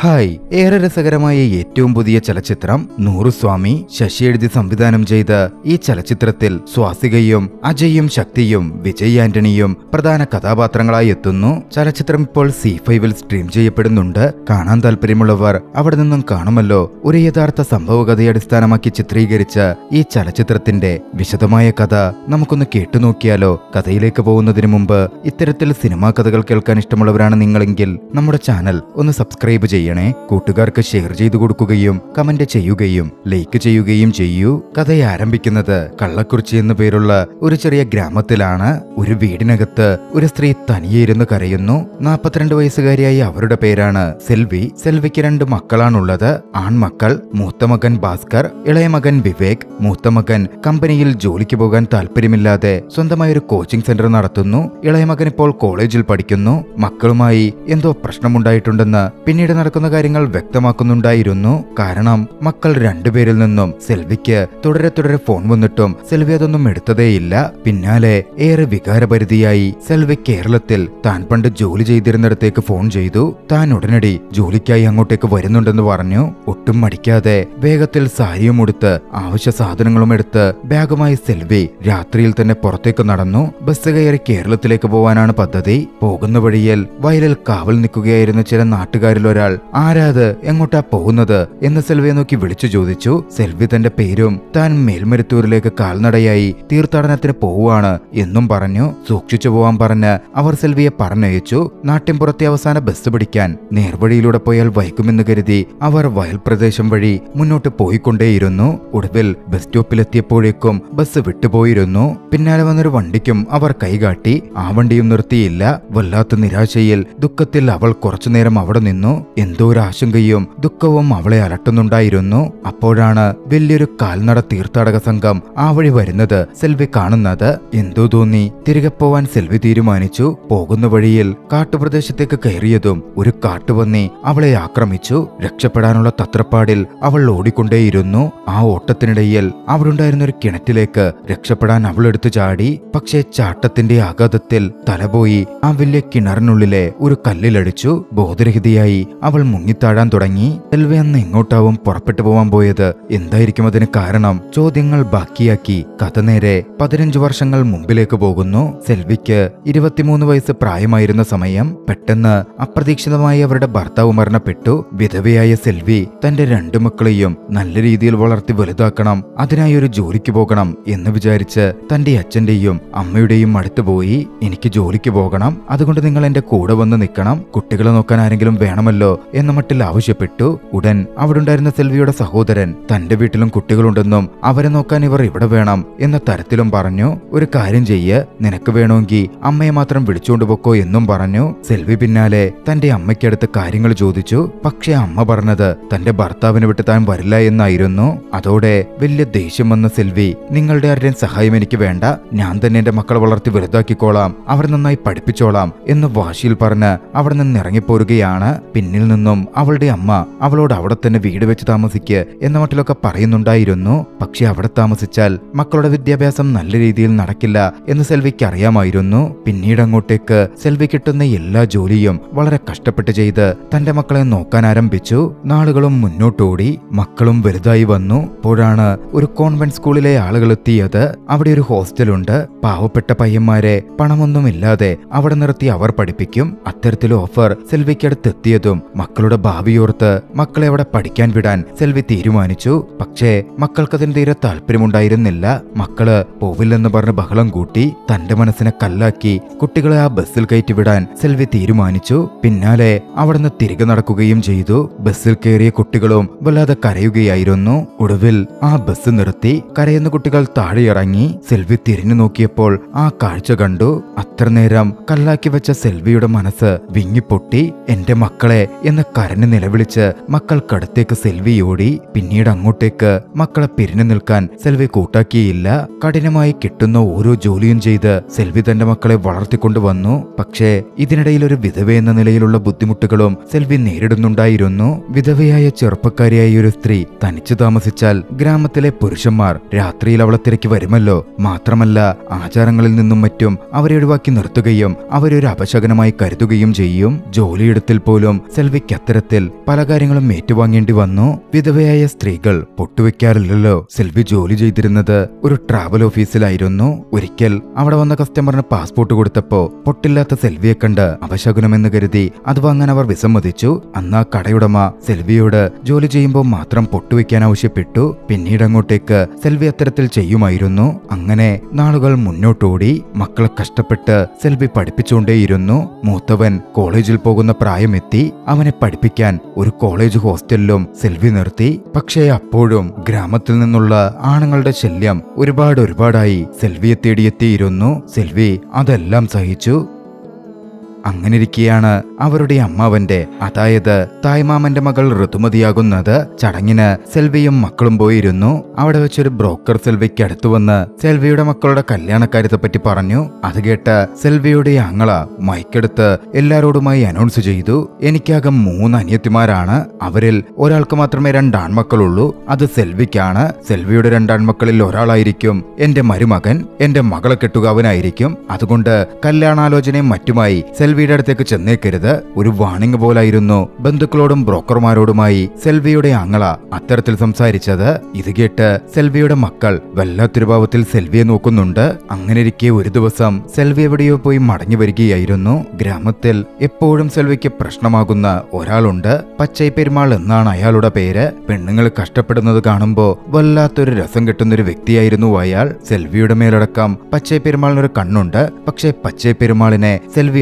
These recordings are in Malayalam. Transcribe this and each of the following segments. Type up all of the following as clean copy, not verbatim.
ഹായ്, ഏറെ രസകരമായ ഏറ്റവും പുതിയ ചലച്ചിത്രം നൂറുസ്വാമി ശശി എഴുതി സംവിധാനം ചെയ്ത ഈ ചലച്ചിത്രത്തിൽ സ്വാസികയും അജയും ശക്തിയും വിജയ് ആന്റണിയും പ്രധാന കഥാപാത്രങ്ങളായി എത്തുന്നു. ചലച്ചിത്രം ഇപ്പോൾ C5-ൽ സ്ട്രീം ചെയ്യപ്പെടുന്നുണ്ട്. കാണാൻ താല്പര്യമുള്ളവർ അവിടെ നിന്നും കാണുമല്ലോ. ഒരു യഥാർത്ഥ സംഭവകഥയെ അടിസ്ഥാനമാക്കി ചിത്രീകരിച്ച ഈ ചലച്ചിത്രത്തിന്റെ വിശദമായ കഥ നമുക്കൊന്ന് കേട്ടുനോക്കിയാലോ? കഥയിലേക്ക് പോകുന്നതിന് മുമ്പ് ഇത്തരത്തിൽ സിനിമാ കഥകൾ കേൾക്കാൻ ഇഷ്ടമുള്ളവരാണ് നിങ്ങളെങ്കിൽ നമ്മുടെ ചാനൽ ഒന്ന് സബ്സ്ക്രൈബ് ചെയ്യണേ. കൂട്ടുകാർക്ക് ഷെയർ ചെയ്തു കൊടുക്കുകയും കമന്റ് ചെയ്യുകയും ലൈക്ക് ചെയ്യുകയും ചെയ്യൂ. കഥ ആരംഭിക്കുന്നത് കള്ളക്കുറിച്ചി എന്നു പേരുള്ള ഒരു ചെറിയ ഗ്രാമത്തിലാണ്. ഒരു വീടിനകത്ത് ഒരു സ്ത്രീ തനിയെ ഇരുന്ന് കരയുന്നു. 42 വയസ്സുകാരിയായ അവരുടെ പേരാണ് സെൽവി. സെൽവിക്ക് 2 മക്കളാണുള്ളത്. ആൺമക്കൾ. മൂത്ത മകൻ ഭാസ്കർ, ഇളയ മകൻ വിവേക്. മൂത്ത മകൻ കമ്പനിയിൽ ജോലിക്ക് പോകാൻ താല്പര്യമില്ലാതെ സ്വന്തമായി ഒരു കോച്ചിംഗ് സെന്റർ നടത്തുന്നു. ഇളയ മകൻ ഇപ്പോൾ കോളേജിൽ പഠിക്കുന്നു. മക്കളുമായി എന്തോ പ്രശ്നമുണ്ടായിട്ടുണ്ടെന്ന് പിന്നീട് നടക്കുന്ന കാര്യങ്ങൾ വ്യക്തമാക്കുന്നുണ്ടായിരുന്നു. കാരണം മക്കൾ 2 പേരിൽ നിന്നും സെൽവിക്ക് തുടരെ ഫോൺ വന്നിട്ടും സെൽവി അതൊന്നും എടുത്തതേയില്ല. പിന്നാലെ ഏറെ വികാരപരിധിയായി സെൽവി കേരളത്തിൽ താൻ പണ്ട് ജോലി ചെയ്തിരുന്നിടത്തേക്ക് ഫോൺ ചെയ്തു. താൻ ഉടനടി ജോലിക്കായി അങ്ങോട്ടേക്ക് വരുന്നുണ്ടെന്ന് പറഞ്ഞു. ഒട്ടും മടിക്കാതെ വേഗത്തിൽ സാരിയും ഉടുത്ത് ആവശ്യ സാധനങ്ങളും എടുത്ത് ബാഗുമായി സെൽവി രാത്രിയിൽ തന്നെ പുറത്തേക്ക് നടന്നു. ബസ് കയറി കേരളത്തിലേക്ക് പോവാനാണ് പദ്ധതി. പോകുന്ന വഴിയിൽ വയലിൽ കാവൽ നിൽക്കുകയായിരുന്ന ചില നാട്ടുകാരിൽ ഒരാൾ ആരാത്, എങ്ങോട്ടാ പോകുന്നത് എന്ന് സെൽവിയെ നോക്കി വിളിച്ചു ചോദിച്ചു. സെൽവി തന്റെ പേരും താൻ മേൽമരുത്തൂരിലേക്ക് കാൽനടയായി തീർത്ഥാടനത്തിന് പോവുകയാണ് എന്നും പറഞ്ഞു. സൂക്ഷിച്ചു പോവാൻ പറഞ്ഞ് അവർ സെൽവിയെ പറഞ്ഞയച്ചു. നാട്ടിൻപുറത്തെ അവസാന ബസ് പിടിക്കാൻ നേർവഴിയിലൂടെ പോയാൽ വൈകുമെന്ന് കരുതി അവർ വയൽ പ്രദേശം വഴി മുന്നോട്ട് പോയിക്കൊണ്ടേയിരുന്നു. ഒടുവിൽ ബസ് സ്റ്റോപ്പിലെത്തിയപ്പോഴേക്കും ബസ് വിട്ടുപോയിരുന്നു. പിന്നാലെ വന്നൊരു വണ്ടിക്കും അവർ കൈകാട്ടി. ആ വണ്ടിയും നിർത്തിയില്ല. വല്ലാത്ത നിരാശയിൽ ദുഃഖത്തിൽ അവൾ കുറച്ചുനേരം അവിടെ നിന്നു. എന്തോ ഒരു ആശങ്കയും ദുഃഖവും അവളെ അലട്ടുന്നുണ്ടായിരുന്നു. അപ്പോഴാണ് വലിയൊരു കാൽനട തീർത്ഥാടക സംഘം ആ വഴി വരുന്നത് സെൽവി കാണുന്നത്. എന്തോ തോന്നി തിരികെ പോവാൻ സെൽവി തീരുമാനിച്ചു. പോകുന്ന വഴിയിൽ കാട്ടുപ്രദേശത്തേക്ക് കയറിയതും ഒരു കാട്ടുപന്നി അവളെ ആക്രമിച്ചു. രക്ഷപ്പെടാനുള്ള തത്രപ്പാടിൽ അവൾ ഓടിക്കൊണ്ടേയിരുന്നു. ആ ഓട്ടത്തിനിടയിൽ അവിടുണ്ടായിരുന്ന ഒരു കിണറ്റിലേക്ക് രക്ഷപ്പെടാൻ അവൾ എടുത്തു ചാടി. പക്ഷേ ചാട്ടത്തിന്റെ ആഘാതത്തിൽ തലപോയി ആ വലിയ കിണറിനുള്ളിലെ ഒരു കല്ലിലടിച്ചു. ബോധരഹിതയായി അവൾ മുങ്ങിത്താഴാൻ തുടങ്ങി. സെൽവി അന്ന് എങ്ങോട്ടാവും പുറപ്പെട്ടു പോവാൻ പോയത്? എന്തായിരിക്കും അതിന് കാരണം? ചോദ്യങ്ങൾ ബാക്കിയാക്കി കഥ നേരെ 15 വർഷങ്ങൾ മുമ്പിലേക്ക് പോകുന്നു. സെൽവിക്ക് 23 വയസ്സ് പ്രായമായിരുന്ന സമയം പെട്ടെന്ന് അപ്രതീക്ഷിതമായി അവരുടെ ഭർത്താവ് മരണപ്പെട്ടു. വിധവയായ സെൽവി തന്റെ 2 മക്കളെയും നല്ല രീതിയിൽ വളർത്തി വലുതാക്കണം, അതിനായി ഒരു ജോലിക്ക് പോകണം എന്ന് വിചാരിച്ച് തന്റെ അച്ഛന്റെയും അമ്മയുടെയും അടുത്ത് പോയി. എനിക്ക് ജോലിക്ക് പോകണം, അതുകൊണ്ട് നിങ്ങൾ എന്റെ കൂടെ വന്ന് നിൽക്കണം, കുട്ടികളെ നോക്കാൻ ആരെങ്കിലും വേണമല്ലോ എന്ന മട്ടിൽ ആവശ്യപ്പെട്ടു. ഉടൻ അവിടുണ്ടായിരുന്ന സെൽവിയുടെ സഹോദരൻ തന്റെ വീട്ടിലും കുട്ടികളുണ്ടെന്നും അവരെ നോക്കാൻ ഇവർ ഇവിടെ വേണം എന്ന തരത്തിലും പറഞ്ഞു. ഒരു കാര്യം ചെയ്യ്, നിനക്ക് വേണമെങ്കിൽ അമ്മയെ മാത്രം വിളിച്ചുകൊണ്ട് പോക്കോ എന്നും പറഞ്ഞു. സെൽവി പിന്നാലെ തന്റെ അമ്മയ്ക്കടുത്ത് കാര്യങ്ങൾ ചോദിച്ചു. പക്ഷെ അമ്മ പറഞ്ഞത് തന്റെ ഭർത്താവിനെ വിട്ട് താൻ വരില്ല എന്നായിരുന്നു. അതോടെ വലിയ ദേഷ്യം വന്ന സെൽവി, നിങ്ങളുടെ ആരുടെയും സഹായം എനിക്ക് വേണ്ട, ഞാൻ തന്നെ എന്റെ മക്കളെ വളർത്തി വലുതാക്കിക്കോളാം, അവർ നന്നായി പഠിപ്പിച്ചോളാം എന്ന് വാശിയിൽ പറഞ്ഞ് അവിടെ നിന്ന് ഇറങ്ങിപ്പോരുകയാണ്. പിന്നിൽ നിന്നും അവളുടെ അമ്മ അവളോട് അവിടെ തന്നെ വീട് വെച്ച് താമസിക്ക് എന്ന മട്ടിലൊക്കെ പറയുന്നുണ്ടായിരുന്നു. പക്ഷെ അവിടെ താമസിച്ചാൽ മക്കളുടെ വിദ്യാഭ്യാസം നല്ല രീതിയിൽ നടക്കില്ല എന്ന് സെൽവിക്ക് അറിയാമായിരുന്നു. പിന്നീട് അങ്ങോട്ടേക്ക് സെൽവി കിട്ടുന്ന എല്ലാ ജോലിയും വളരെ കഷ്ടപ്പെട്ട് ചെയ്ത് തന്റെ മക്കളെ നോക്കാൻ ആരംഭിച്ചു. നാളുകളും മുന്നോട്ടോടി. മക്കളും വലുതായി വന്നു. അപ്പോഴാണ് ഒരു കോൺവെന്റ് സ്കൂളിലെ ആളുകൾ എത്തിയത്. അവിടെ ഒരു ഹോസ്റ്റലുണ്ട്. പാവപ്പെട്ട പയ്യന്മാരെ പണമൊന്നുമില്ലാതെ അവിടെ നിർത്തി അവർ പഠിപ്പിക്കും. അത്തരത്തിലെ ഓഫർ സെൽവിക്കടുത്ത് എത്തിയതും മക്കളുടെ ഭാവിയോർത്ത് മക്കളെ അവിടെ പഠിക്കാൻ വിടാൻ സെൽവി തീരുമാനിച്ചു. പക്ഷേ മക്കൾക്കതിന് തീരെ താല്പര്യമുണ്ടായിരുന്നില്ല. മക്കള് പോവില്ലെന്ന് പറഞ്ഞ് ബഹളം കൂട്ടി. തന്റെ മനസ്സിനെ കല്ലാക്കി കുട്ടികളെ ആ ബസ്സിൽ കയറ്റി വിടാൻ സെൽവി തീരുമാനിച്ചു. പിന്നാലെ അവിടുന്ന് തിരികെ നടക്കുകയും ചെയ്തു. ബസ്സിൽ കയറിയ കുട്ടികളും വല്ലാതെ കരയുകയായിരുന്നു. ഒടുവിൽ ആ ബസ് നിർത്തി. കരയുന്ന കുട്ടികൾ താഴെ ഇറങ്ങി. സെൽവി തിരിഞ്ഞു നോക്കിയപ്പോൾ ആ കാഴ്ച കണ്ടു. അത്ര നേരം കല്ലാക്കി വെച്ച സെൽവിയുടെ മനസ്സ് വിങ്ങിപ്പൊട്ടി. എന്റെ മക്കളെ എന്ന് കരഞ്ഞു നിലവിളിച്ച് മക്കൾക്കടുത്തേക്ക് സെൽവി ഓടി. പിന്നീട് അങ്ങോട്ടേക്ക് മക്കളെ പിരിഞ്ഞു നിൽക്കാൻ സെൽവി കൂട്ടാക്കിയില്ല. കഠിനമായി കിട്ടുന്ന ഓരോ ജോലിയും ചെയ്ത് സെൽവി തന്റെ മക്കളെ വളർത്തിക്കൊണ്ടുവന്നു. പക്ഷേ ഇതിനിടയിൽ ഒരു വിധവ എന്ന നിലയിലുള്ള ബുദ്ധിമുട്ടുകളും സെൽവി നേരിടുന്നുണ്ടായിരുന്നു. വിധവയായ ചെറുപ്പക്കാരിയായ ഒരു സ്ത്രീ തനിച്ചു താമസിച്ചാൽ ഗ്രാമത്തിലെ പുരുഷന്മാർ രാത്രിയിൽ അവളെ തിരക്കി വരുമല്ലോ. മാത്രമല്ല ആചാരങ്ങളിൽ നിന്നും മറ്റും അവരെ ഒഴിവാക്കി നിർത്തുകയും അവരൊരു അപശകനമായി കരുതുകയും ചെയ്യും. ജോലിയിടത്തിൽ പോലും സെൽവിക്ക് സെൽവിക്ക് അത്തരത്തിൽ പല കാര്യങ്ങളും ഏറ്റുവാങ്ങേണ്ടി വന്നു. വിധവയായ സ്ത്രീകൾ പൊട്ടുവെക്കാറില്ലല്ലോ. സെൽവി ജോലി ചെയ്തിരുന്നത് ഒരു ട്രാവൽ ഓഫീസിലായിരുന്നു. ഒരിക്കൽ അവിടെ വന്ന കസ്റ്റമറിന് പാസ്പോർട്ട് കൊടുത്തപ്പോ പൊട്ടില്ലാത്ത സെൽവിയെ കണ്ട് അപശകുനമെന്ന് കരുതി അത് വാങ്ങാൻ അവർ വിസമ്മതിച്ചു. അന്ന് ആ കടയുടമ സെൽവിയോട് ജോലി ചെയ്യുമ്പോൾ മാത്രം പൊട്ടുവെക്കാൻ ആവശ്യപ്പെട്ടു. പിന്നീട് അങ്ങോട്ടേക്ക് സെൽവി അത്തരത്തിൽ ചെയ്യുമായിരുന്നു. അങ്ങനെ നാളുകൾ മുന്നോട്ടോടി. മക്കളെ കഷ്ടപ്പെട്ട് സെൽവി പഠിപ്പിച്ചുകൊണ്ടേയിരുന്നു. മൂത്തവൻ കോളേജിൽ പോകുന്ന പ്രായമെത്തി. അവനെ പഠിപ്പിക്കാൻ ഒരു കോളേജ് ഹോസ്റ്റലിലും സെൽവി നിർത്തി. പക്ഷേ അപ്പോഴും ഗ്രാമത്തിൽ നിന്നുള്ള ആണുങ്ങളുടെ ശല്യം ഒരുപാടായി സെൽവിയെ തേടിയെത്തിയിരുന്നു. സെൽവി അതെല്ലാം സഹിച്ചു. അങ്ങനിരിക്കെയാണ് അവരുടെ അമ്മാവന്റെ, അതായത് തായ്മാമന്റെ മകൾ ഋതുമതിയാകുന്നത്. ചടങ്ങിന് സെൽവിയും മക്കളും പോയിരുന്നു. അവിടെ വെച്ചൊരു ബ്രോക്കർ സെൽവിക്ക് അടുത്തു വന്ന് സെൽവിയുടെ മക്കളുടെ കല്യാണക്കാര്യത്തെപ്പറ്റി പറഞ്ഞു. അത് കേട്ട് സെൽവിയുടെ ആങ്ങള മൈക്കെടുത്ത് എല്ലാരോടുമായി അനൗൺസ് ചെയ്തു, എനിക്കാകെ 3 അനിയത്തിമാരാണ്. അവരിൽ ഒരാൾക്ക് മാത്രമേ 2 ആൺമക്കളുള്ളൂ. അത് സെൽവിക്കാണ്. സെൽവിയുടെ 2 ആൺമക്കളിൽ ഒരാളായിരിക്കും എന്റെ മരുമകൻ. എന്റെ മകളെ കെട്ടുക അവനായിരിക്കും. അതുകൊണ്ട് കല്യാണാലോചനയും മറ്റുമായി സെൽവിയുടെ അടുത്തേക്ക് ചെന്നേക്കരുത്. ഒരു വാണിംഗ് പോലായിരുന്നു ബന്ധുക്കളോടും ബ്രോക്കർമാരോടുമായി സെൽവിയുടെ ആങ്ങള അത്തരത്തിൽ സംസാരിച്ചത്. ഇത് കേട്ട് സെൽവിയുടെ മക്കൾ വല്ലാത്തൊരു ഭാവത്തിൽ സെൽവിയെ നോക്കുന്നുണ്ട്. അങ്ങനെയിരിക്കെ ഒരു ദിവസം സെൽവി എവിടെയോ പോയി മടങ്ങി വരികയായിരുന്നു. ഗ്രാമത്തിൽ എപ്പോഴും സെൽവിക്ക് പ്രശ്നമാകുന്ന ഒരാളുണ്ട്. പച്ചൈ പെരുമാൾ എന്നാണ് അയാളുടെ പേര്. പെണ്ണുങ്ങൾ കഷ്ടപ്പെടുന്നത് കാണുമ്പോ വല്ലാത്തൊരു രസം കിട്ടുന്നൊരു വ്യക്തിയായിരുന്നു അയാൾ. സെൽവിയുടെ മേലടക്കം പച്ചൈ പെരുമാളിനൊരു കണ്ണുണ്ട്. പക്ഷേ പച്ചൈ പെരുമാളിനെ സെൽവി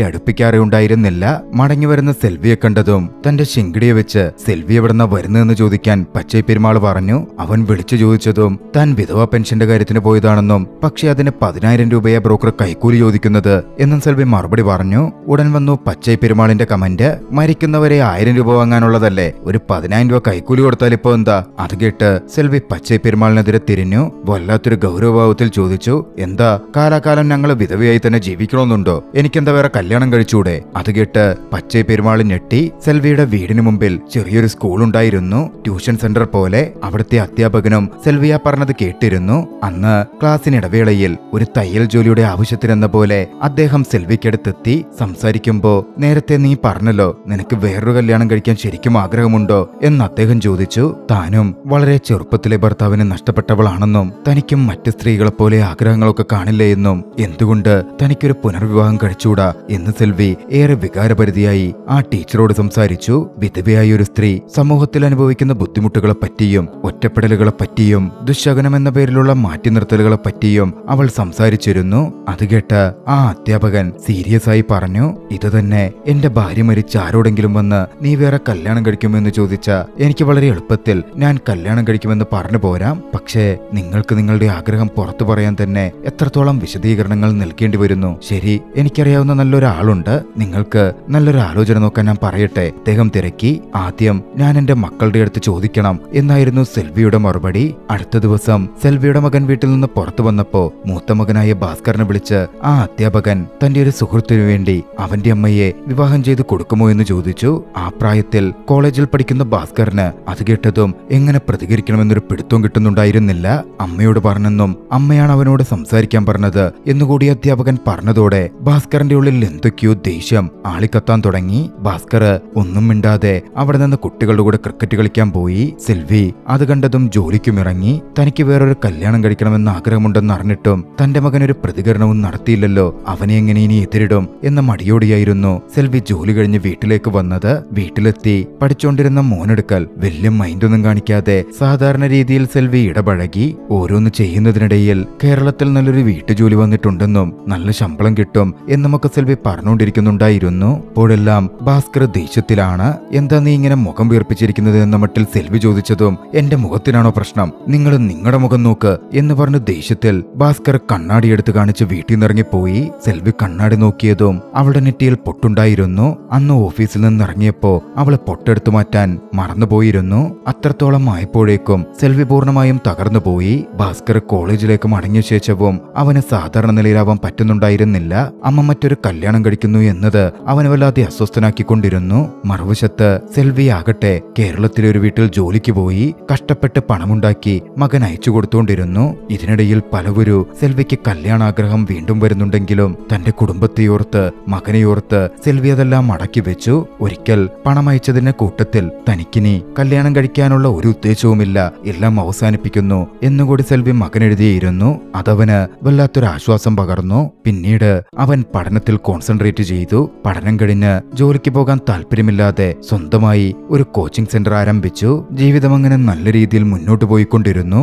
ഉണ്ടായിരുന്നില്ല. മടങ്ങി വരുന്ന സെൽവിയെ കണ്ടതും തന്റെ ശിങ്കിടിയെ വെച്ച് സെൽവി എവിടെന്നാ വരുന്നതെന്ന് ചോദിക്കാൻ പച്ചൈ പെരുമാൾ പറഞ്ഞു. അവൻ വിളിച്ചു ചോദിച്ചതും താൻ വിധവാ പെൻഷന്റെ കാര്യത്തിന് പോയതാണെന്നും പക്ഷെ അതിന് 10,000 രൂപയെ ബ്രോക്കർ കൈക്കൂലി ചോദിക്കുന്നത് എന്നും സെൽവി മറുപടി പറഞ്ഞു. ഉടൻ വന്നു പച്ചൈ പെരുമാളിന്റെ കമന്റ്, മരിക്കുന്നവരെ 1000 രൂപ വാങ്ങാനുള്ളതല്ലേ, ഒരു 10,000 രൂപ കൈക്കൂലി കൊടുത്താൽ ഇപ്പോ എന്താ? അത് കേട്ട് സെൽവി പച്ചൈ പെരുമാളിനെതിരെ തിരിഞ്ഞു. വല്ലാത്തൊരു ഗൗരവഭാവത്തിൽ ചോദിച്ചു, എന്താ കാലാകാലം ഞങ്ങൾ വിധവയായി തന്നെ ജീവിക്കണമെന്നുണ്ടോ? എനിക്കെന്താ വേറെ കല്യാണം കഴിച്ചൂടെ? അത് കേട്ട് പച്ചൈ പെരുമാൾ ഞെട്ടി. സെൽവിയുടെ വീടിന് മുമ്പിൽ ചെറിയൊരു സ്കൂൾ ഉണ്ടായിരുന്നു, ട്യൂഷൻ സെന്റർ പോലെ. അവിടുത്തെ അധ്യാപകനും സെൽവിയ പറഞ്ഞത് കേട്ടിരുന്നു. അന്ന് ക്ലാസ്സിനിടവേളയിൽ ഒരു തയ്യൽ ജോലിയുടെ ആവശ്യത്തിനെന്ന പോലെ അദ്ദേഹം സെൽവിക്കടുത്തെത്തി. സംസാരിക്കുമ്പോ, നേരത്തെ നീ പറഞ്ഞല്ലോ നിനക്ക് വേറൊരു കല്യാണം കഴിക്കാൻ ശരിക്കും ആഗ്രഹമുണ്ടോ എന്ന് അദ്ദേഹം ചോദിച്ചു. താനും വളരെ ചെറുപ്പത്തിലെ ഭർത്താവിനെ നഷ്ടപ്പെട്ടവളാണെന്നും തനിക്കും മറ്റ് സ്ത്രീകളെ പോലെ ആഗ്രഹങ്ങളൊക്കെ കാണില്ലേ എന്നും എന്തുകൊണ്ട് തനിക്കൊരു പുനർവിവാഹം കഴിച്ചൂടാ എന്ന് സെൽവി ഏറെ വികാരപരിധിയായി ആ ടീച്ചറോട് സംസാരിച്ചു. വിധവയായ ഒരു സ്ത്രീ സമൂഹത്തിൽ അനുഭവിക്കുന്ന ബുദ്ധിമുട്ടുകളെ പറ്റിയും ഒറ്റപ്പെടലുകളെ പറ്റിയും ദുശകനം എന്ന പേരിലുള്ള മാറ്റി നിർത്തലുകളെ പറ്റിയും അവൾ സംസാരിച്ചിരുന്നു. അത് കേട്ട് ആ അധ്യാപകൻ സീരിയസ് ആയി പറഞ്ഞു, ഇത് തന്നെ എന്റെ ഭാര്യ മരിച്ച ആരോടെങ്കിലും വന്ന് നീ വേറെ കല്യാണം കഴിക്കുമെന്ന് ചോദിച്ച എനിക്ക് വളരെ എളുപ്പത്തിൽ ഞാൻ കല്യാണം കഴിക്കുമെന്ന് പറഞ്ഞു പോരാം. പക്ഷേ നിങ്ങൾക്ക് നിങ്ങളുടെ ആഗ്രഹം പുറത്തു പറയാൻ തന്നെ എത്രത്തോളം വിശദീകരണങ്ങൾ നൽകേണ്ടി വരുന്നു. ശരി, എനിക്കറിയാവുന്ന നല്ലൊരാളുണ്ട്, നിങ്ങൾക്ക് നല്ലൊരു ആലോചന നോക്കാൻ ഞാൻ പറയട്ടെ? അദ്ദേഹം തിരക്കി. ആദ്യം ഞാൻ എന്റെ മക്കളുടെ അടുത്ത് ചോദിക്കണം എന്നായിരുന്നു സെൽവിയുടെ മറുപടി. അടുത്ത ദിവസം സെൽവിയുടെ മകൻ വീട്ടിൽ നിന്ന് പുറത്തു വന്നപ്പോ മൂത്ത മകനായ ഭാസ്കറിനെ വിളിച്ച് ആ അധ്യാപകൻ തന്റെ ഒരു സുഹൃത്തിനു വേണ്ടി അവന്റെ അമ്മയെ വിവാഹം ചെയ്ത് കൊടുക്കുമോ എന്ന് ചോദിച്ചു. ആ പ്രായത്തിൽ കോളേജിൽ പഠിക്കുന്ന ഭാസ്കറിന് അത് കേട്ടതും എങ്ങനെ പ്രതികരിക്കണമെന്നൊരു പിടുത്തവും കിട്ടുന്നുണ്ടായിരുന്നില്ല. അമ്മയോട് പറഞ്ഞെന്നും അമ്മയാണ് അവനോട് സംസാരിക്കാൻ പറഞ്ഞത് എന്നുകൂടി അധ്യാപകൻ പറഞ്ഞതോടെ ഭാസ്കറിന്റെ ഉള്ളിൽ എന്തൊക്കെയോ ദേഷ്യം ആളിക്കത്താൻ തുടങ്ങി. ഭാസ്കർ ഒന്നും മിണ്ടാതെ അവിടെ നിന്ന് കുട്ടികളുടെ കൂടെ ക്രിക്കറ്റ് കളിക്കാൻ പോയി. സെൽവി അത് കണ്ടതും ജോലിക്കും ഇറങ്ങി. തനിക്ക് വേറൊരു കല്യാണം കഴിക്കണമെന്ന് ആഗ്രഹമുണ്ടെന്ന് അറിഞ്ഞിട്ടും തന്റെ മകൻ ഒരു പ്രതികരണവും നടത്തിയില്ലല്ലോ, അവനെ എങ്ങനെ ഇനി എതിരിടും എന്ന മടിയോടെയായിരുന്നു സെൽവി ജോലി കഴിഞ്ഞ് വീട്ടിലേക്ക് വന്നത്. വീട്ടിലെത്തി പഠിച്ചുകൊണ്ടിരുന്ന മോനെടുക്കൽ വലിയ മൈൻഡൊന്നും കാണിക്കാതെ സാധാരണ രീതിയിൽ സെൽവി ഇടപഴകി. ഓരോന്ന് ചെയ്യുന്നതിനിടയിൽ കേരളത്തിൽ നല്ലൊരു വീട്ടുജോലി വന്നിട്ടുണ്ടെന്നും നല്ല ശമ്പളം കിട്ടും എന്നുമൊക്കെ സെൽവി പറഞ്ഞുകൊണ്ടിരിക്കുന്നുണ്ടായിരുന്നു. അപ്പോഴെല്ലാം ഭാസ്കർ ദേഷ്യത്തിലാണ്. എന്താ നീ ഇങ്ങനെ മുഖം വീർപ്പിച്ചിരിക്കുന്നത് എന്ന മട്ടിൽ സെൽവി ചോദിച്ചതും എന്റെ മുഖത്തിനാണോ പ്രശ്നം, നിങ്ങൾ നിങ്ങളുടെ മുഖം നോക്ക് എന്ന് പറഞ്ഞ് ദേഷ്യത്തിൽ ഭാസ്കർ കണ്ണാടി എടുത്ത് കാണിച്ച് വീട്ടിൽ നിന്നിറങ്ങിപ്പോയി. സെൽവി കണ്ണാടി നോക്കിയതും അവളുടെ നെറ്റിയിൽ പൊട്ടുണ്ടായിരുന്നു. അന്ന് ഓഫീസിൽ നിന്ന് ഇറങ്ങിയപ്പോ അവളെ പൊട്ടെടുത്തു മാറ്റാൻ മറന്നുപോയിരുന്നു. അത്രത്തോളം ആയപ്പോഴേക്കും സെൽവി പൂർണ്ണമായും തകർന്നുപോയി. ഭാസ്കർ കോളേജിലേക്ക് മടങ്ങിയ ശേഷവും അവന് സാധാരണ നിലയിലാവാൻ പറ്റുന്നുണ്ടായിരുന്നില്ല. അമ്മ മറ്റൊരു കല്യാണം കഴിക്കുന്ന ഉണ്ടായിരുന്നു എന്നത് അവനെ വല്ലാതെ അസ്വസ്ഥനാക്കിക്കൊണ്ടിരുന്നു. മറുവശത്ത് സെൽവി ആകട്ടെ കേരളത്തിലെ ഒരു വീട്ടിൽ ജോലിക്ക് പോയി കഷ്ടപ്പെട്ട് പണമുണ്ടാക്കി മകൻ അയച്ചു കൊടുത്തുകൊണ്ടിരുന്നു. ഇതിനിടയിൽ പലവരും സെൽവിക്ക് കല്യാണാഗ്രഹം വീണ്ടും വരുന്നുണ്ടെങ്കിലും തന്റെ കുടുംബത്തെയോർത്ത് മകനെയോർത്ത് സെൽവി അതെല്ലാം മടക്കി വെച്ചു. ഒരിക്കൽ പണം അയച്ചതിന്റെ കൂട്ടത്തിൽ തനിക്കിനി കല്യാണം കഴിക്കാനുള്ള ഒരു ഉദ്ദേശവുമില്ല, എല്ലാം അവസാനിപ്പിക്കുന്നു എന്നുകൂടി സെൽവി മകനെഴുതിയിരുന്നു. അതവന് വല്ലാത്തൊരു ആശ്വാസം പകർന്നു. പിന്നീട് അവൻ പഠനത്തിൽ കോൺസെൻട്രേറ്റ് ചെയ്തു. പഠനം കഴിഞ്ഞ് ജോലിക്ക് പോകാൻ താല്പര്യമില്ലാതെ സ്വന്തമായി ഒരു കോച്ചിംഗ് സെന്റർ ആരംഭിച്ചു. ജീവിതം അങ്ങനെ നല്ല രീതിയിൽ മുന്നോട്ട് പോയിക്കൊണ്ടിരുന്നു.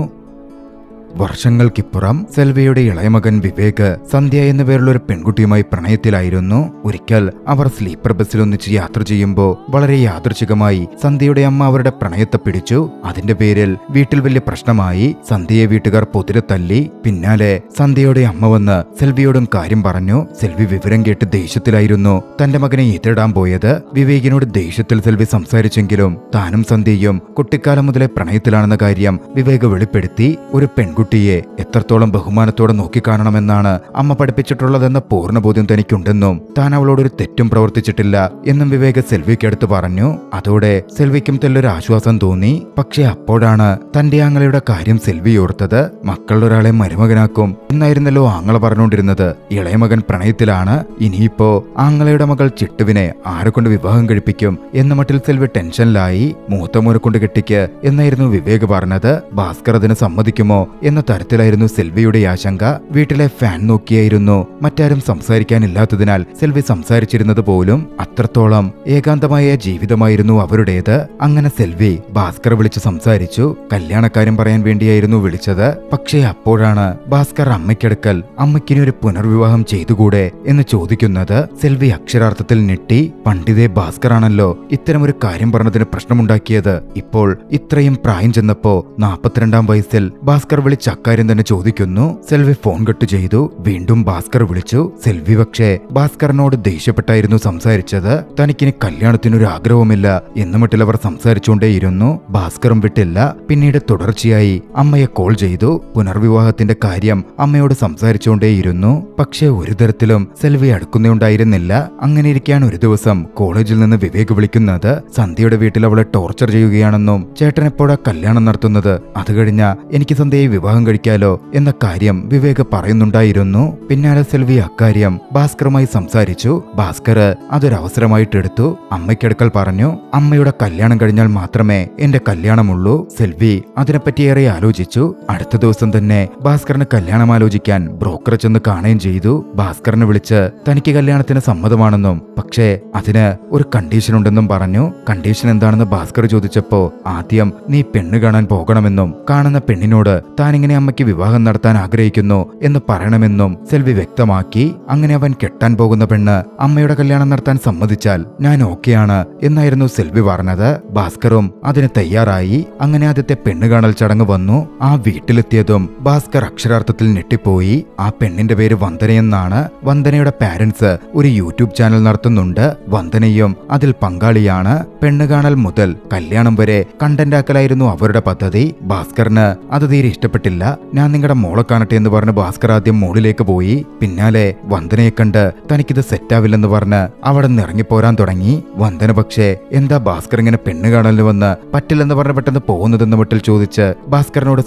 വർഷങ്ങൾക്കിപ്പുറം സെൽവിയുടെ ഇളയമകൻ വിവേക് സന്ധ്യ എന്ന പേരുള്ള ഒരു പെൺകുട്ടിയുമായി പ്രണയത്തിലായിരുന്നു. ഒരിക്കൽ അവർ സ്ലീപ്പർ ബസ്സിൽ ഒന്നിച്ച് യാത്ര ചെയ്യുമ്പോൾ വളരെ യാദൃച്ഛികമായി സന്ധ്യയുടെ അമ്മ അവരുടെ പ്രണയത്തെ പിടിച്ചു. അതിന്റെ പേരിൽ വീട്ടിൽ വലിയ പ്രശ്നമായി. സന്ധ്യയെ വീട്ടുകാർ പൊതിരെ തല്ലി. പിന്നാലെ സന്ധ്യയുടെ അമ്മ വന്ന് സെൽവിയോടും കാര്യം പറഞ്ഞു. സെൽവി വിവരം കേട്ട് ദേഷ്യത്തിലായിരുന്നു തന്റെ മകനെ എതിരിടാൻ പോയത്. വിവേകിനോട് ദേഷ്യത്തിൽ സെൽവി സംസാരിച്ചെങ്കിലും താനും സന്ധ്യയും കുട്ടിക്കാലം മുതലേ പ്രണയത്തിലാണെന്ന കാര്യം വിവേക് വെളിപ്പെടുത്തി. ഒരു പെൺകുട്ടിയെ എത്രത്തോളം ബഹുമാനത്തോടെ നോക്കിക്കാണണമെന്നാണ് അമ്മ പഠിപ്പിച്ചിട്ടുള്ളതെന്ന പൂർണ്ണബോധ്യം തനിക്കുണ്ടെന്നും താൻ അവളോടൊരു തെറ്റും പ്രവർത്തിച്ചിട്ടില്ല എന്നും വിവേക് സെൽവിക്ക് അടുത്ത് പറഞ്ഞു. അതോടെ സെൽവിക്കും തെല്ലൊരു ആശ്വാസം തോന്നി. പക്ഷെ അപ്പോഴാണ് തന്റെ ആങ്ങളയുടെ കാര്യം സെൽവി ഓർത്തത്. മക്കളുടെ ഒരാളെ മരുമകനാക്കും എന്നായിരുന്നല്ലോ ആങ്ങള പറഞ്ഞുകൊണ്ടിരുന്നത്. ഇളയമകൻ പ്രണയത്തിലാണ്. ഇനിയിപ്പോ ആങ്ങളയുടെ മകൾ ചിട്ടുവിനെ ആരെ കൊണ്ട് വിവാഹം കഴിപ്പിക്കും എന്ന മട്ടിൽ സെൽവി ടെൻഷനിലായി. മൂത്തമോനെ കൊണ്ട് കെട്ടിക്ക് എന്നായിരുന്നു വിവേക് പറഞ്ഞത്. ഭാസ്കർ അതിന് സമ്മതിക്കുമോ എന്ന തരത്തിലായിരുന്നു സെൽവിയുടെ ആശങ്ക. വീട്ടിലെ ഫാൻ നോക്കിയായിരുന്നു. മറ്റാരും സംസാരിക്കാനില്ലാത്തതിനാൽ സെൽവി സംസാരിച്ചിരുന്നത് പോലും. അത്രത്തോളം ഏകാന്തമായ ജീവിതമായിരുന്നു അവരുടേത്. അങ്ങനെ സെൽവി ഭാസ്കർ വിളിച്ച് സംസാരിച്ചു. കല്യാണക്കാര്യം പറയാൻ വേണ്ടിയായിരുന്നു വിളിച്ചത്. പക്ഷേ അപ്പോഴാണ് ഭാസ്കർ അമ്മയ്ക്കടുക്കൽ അമ്മയ്ക്കിനി ഒരു പുനർവിവാഹം ചെയ്തുകൂടെ എന്ന് ചോദിക്കുന്നത്. സെൽവി അക്ഷരാർത്ഥത്തിൽ ഞെട്ടി. പണ്ഡിതേ ഭാസ്കർ ആണല്ലോ ഇത്തരമൊരു കാര്യം പറഞ്ഞതിന് പ്രശ്നമുണ്ടാക്കിയത്. ഇപ്പോൾ ഇത്രയും പ്രായം ചെന്നപ്പോ 42-ാം വയസ്സിൽ ഭാസ്കർ വിളിച്ച അക്കാര്യം തന്നെ ചോദിക്കുന്നു. സെൽവി ഫോൺ കട്ട് ചെയ്തു. വീണ്ടും ഭാസ്കർ വിളിച്ചു. സെൽവി പക്ഷേ ഭാസ്കറിനോട് ദേഷ്യപ്പെട്ടായിരുന്നു സംസാരിച്ചത്. തനിക്കിനി കല്യാണത്തിനൊരു ആഗ്രഹവുമില്ല എന്ന മട്ടിൽ അവർ സംസാരിച്ചുകൊണ്ടേയിരുന്നു. ഭാസ്കറും വിട്ടില്ല. പിന്നീട് തുടർച്ചയായി അമ്മയെ കോൾ ചെയ്തു. പുനർവിവാഹത്തിന്റെ കാര്യം അമ്മയോട് സംസാരിച്ചുകൊണ്ടേയിരുന്നു. പക്ഷേ ഒരു തരത്തിലും സെൽവി അടുക്കുന്നുണ്ടായിരുന്നില്ല. അങ്ങനെ ഇരിക്കാൻ ഒരു ദിവസം കോളേജിൽ നിന്ന് വിവേക് വിളിക്കുന്നത്. സന്ധ്യയുടെ വീട്ടിൽ അവളെ ടോർച്ചർ ചെയ്യുകയാണെന്നും ചേട്ടൻ എപ്പോഴാ കല്യാണം നടത്തുന്നത്, അത് കഴിഞ്ഞ എനിക്ക് സന്ധ്യയെ വിവാഹം കഴിക്കാലോ എന്ന കാര്യം വിവേക് പറയുന്നുണ്ടായിരുന്നു. പിന്നാലെ സെൽവി അക്കാര്യം ഭാസ്കറുമായി സംസാരിച്ചു. ഭാസ്കർ അതൊരവസരമായിട്ടെടുത്തു. അമ്മയ്ക്കടുക്കൽ പറഞ്ഞു, അമ്മയുടെ കല്യാണം കഴിഞ്ഞാൽ മാത്രമേ എന്റെ കല്യാണമുള്ളൂ. സെൽവി അതിനെപ്പറ്റിയേറെ ആലോചിച്ചു. അടുത്ത ദിവസം തന്നെ ഭാസ്കറിന് കല്യാണം ആലോചിക്കാൻ ബ്രോക്കറെ ചെന്ന് കാണുകയും ചെയ്തു. ഭാസ്കറിനെ വിളിച്ച് തനിക്ക് കല്യാണത്തിന് സമ്മതമാണെന്നും പക്ഷേ അതിന് ഒരു കണ്ടീഷൻ ഉണ്ടെന്നും പറഞ്ഞു. കണ്ടീഷൻ എന്താണെന്ന് ഭാസ്കർ ചോദിച്ചപ്പോ ആദ്യം നീ പെണ്ണ് കാണാൻ പോകണമെന്നും കാണുന്ന പെണ്ണിനോട് താനിങ്ങനെ അമ്മയ്ക്ക് വിവാഹം നടത്താൻ ആഗ്രഹിക്കുന്നു എന്ന് പറയണമെന്നും സെൽവി വ്യക്തമാക്കി. അങ്ങനെ അവൻ കെട്ടാൻ പോകുന്ന പെണ്ണ് അമ്മയുടെ കല്യാണം നടത്താൻ സമ്മതിച്ചാൽ ഞാൻ ഓക്കെയാണ് എന്നായിരുന്നു സെൽവി പറഞ്ഞത്. ഭാസ്കറും അതിന് തയ്യാറായി. അങ്ങനെ ആദ്യത്തെ പെണ്ണ് കാണൽ ചടങ്ങ് വന്നു. ആ വീട്ടിലെത്തിയതും ഭാസ്കർ അക്ഷരാർത്ഥത്തിൽ ഞെട്ടിപ്പോയി. ആ പെണ്ണിന്റെ പേര് വന്ദനയെന്നാണ്. വന്ദനയുടെ പാരന്റ്സ് ഒരു യൂട്യൂബ് ചാനൽ നടത്തുന്നുണ്ട്. വന്ദനയും അതിൽ പങ്കാളിയാണ്. പെണ്ണ് കാണൽ മുതൽ കല്യാണം വരെ കണ്ടന്റ് ആക്കലായിരുന്നു അവരുടെ പദ്ധതി. ഭാസ്കറിന് അത് തീരെ ഇഷ്ടപ്പെട്ടില്ല. ഞാൻ നിങ്ങളുടെ മോളെ കാണട്ടെ എന്ന് പറഞ്ഞ് ഭാസ്കർ ആദ്യം മോളിലേക്ക് പോയി. പിന്നാലെ വന്ദനയെ കണ്ട് തനിക്കിത് സെറ്റാവില്ലെന്ന് പറഞ്ഞ് അവിടെ നിന്ന് ഇറങ്ങിപ്പോരാൻ തുടങ്ങി. വന്ദന പക്ഷേ എന്താ ഭാസ്കർ ഇങ്ങനെ പെണ്ണ് കാണലിന് വന്ന് പറ്റില്ലെന്ന് പറഞ്ഞ് പെട്ടെന്ന് പോകുന്നതെന്ന് മട്ടിൽ ചോദിച്ച് ഭാസ്കറിനോട്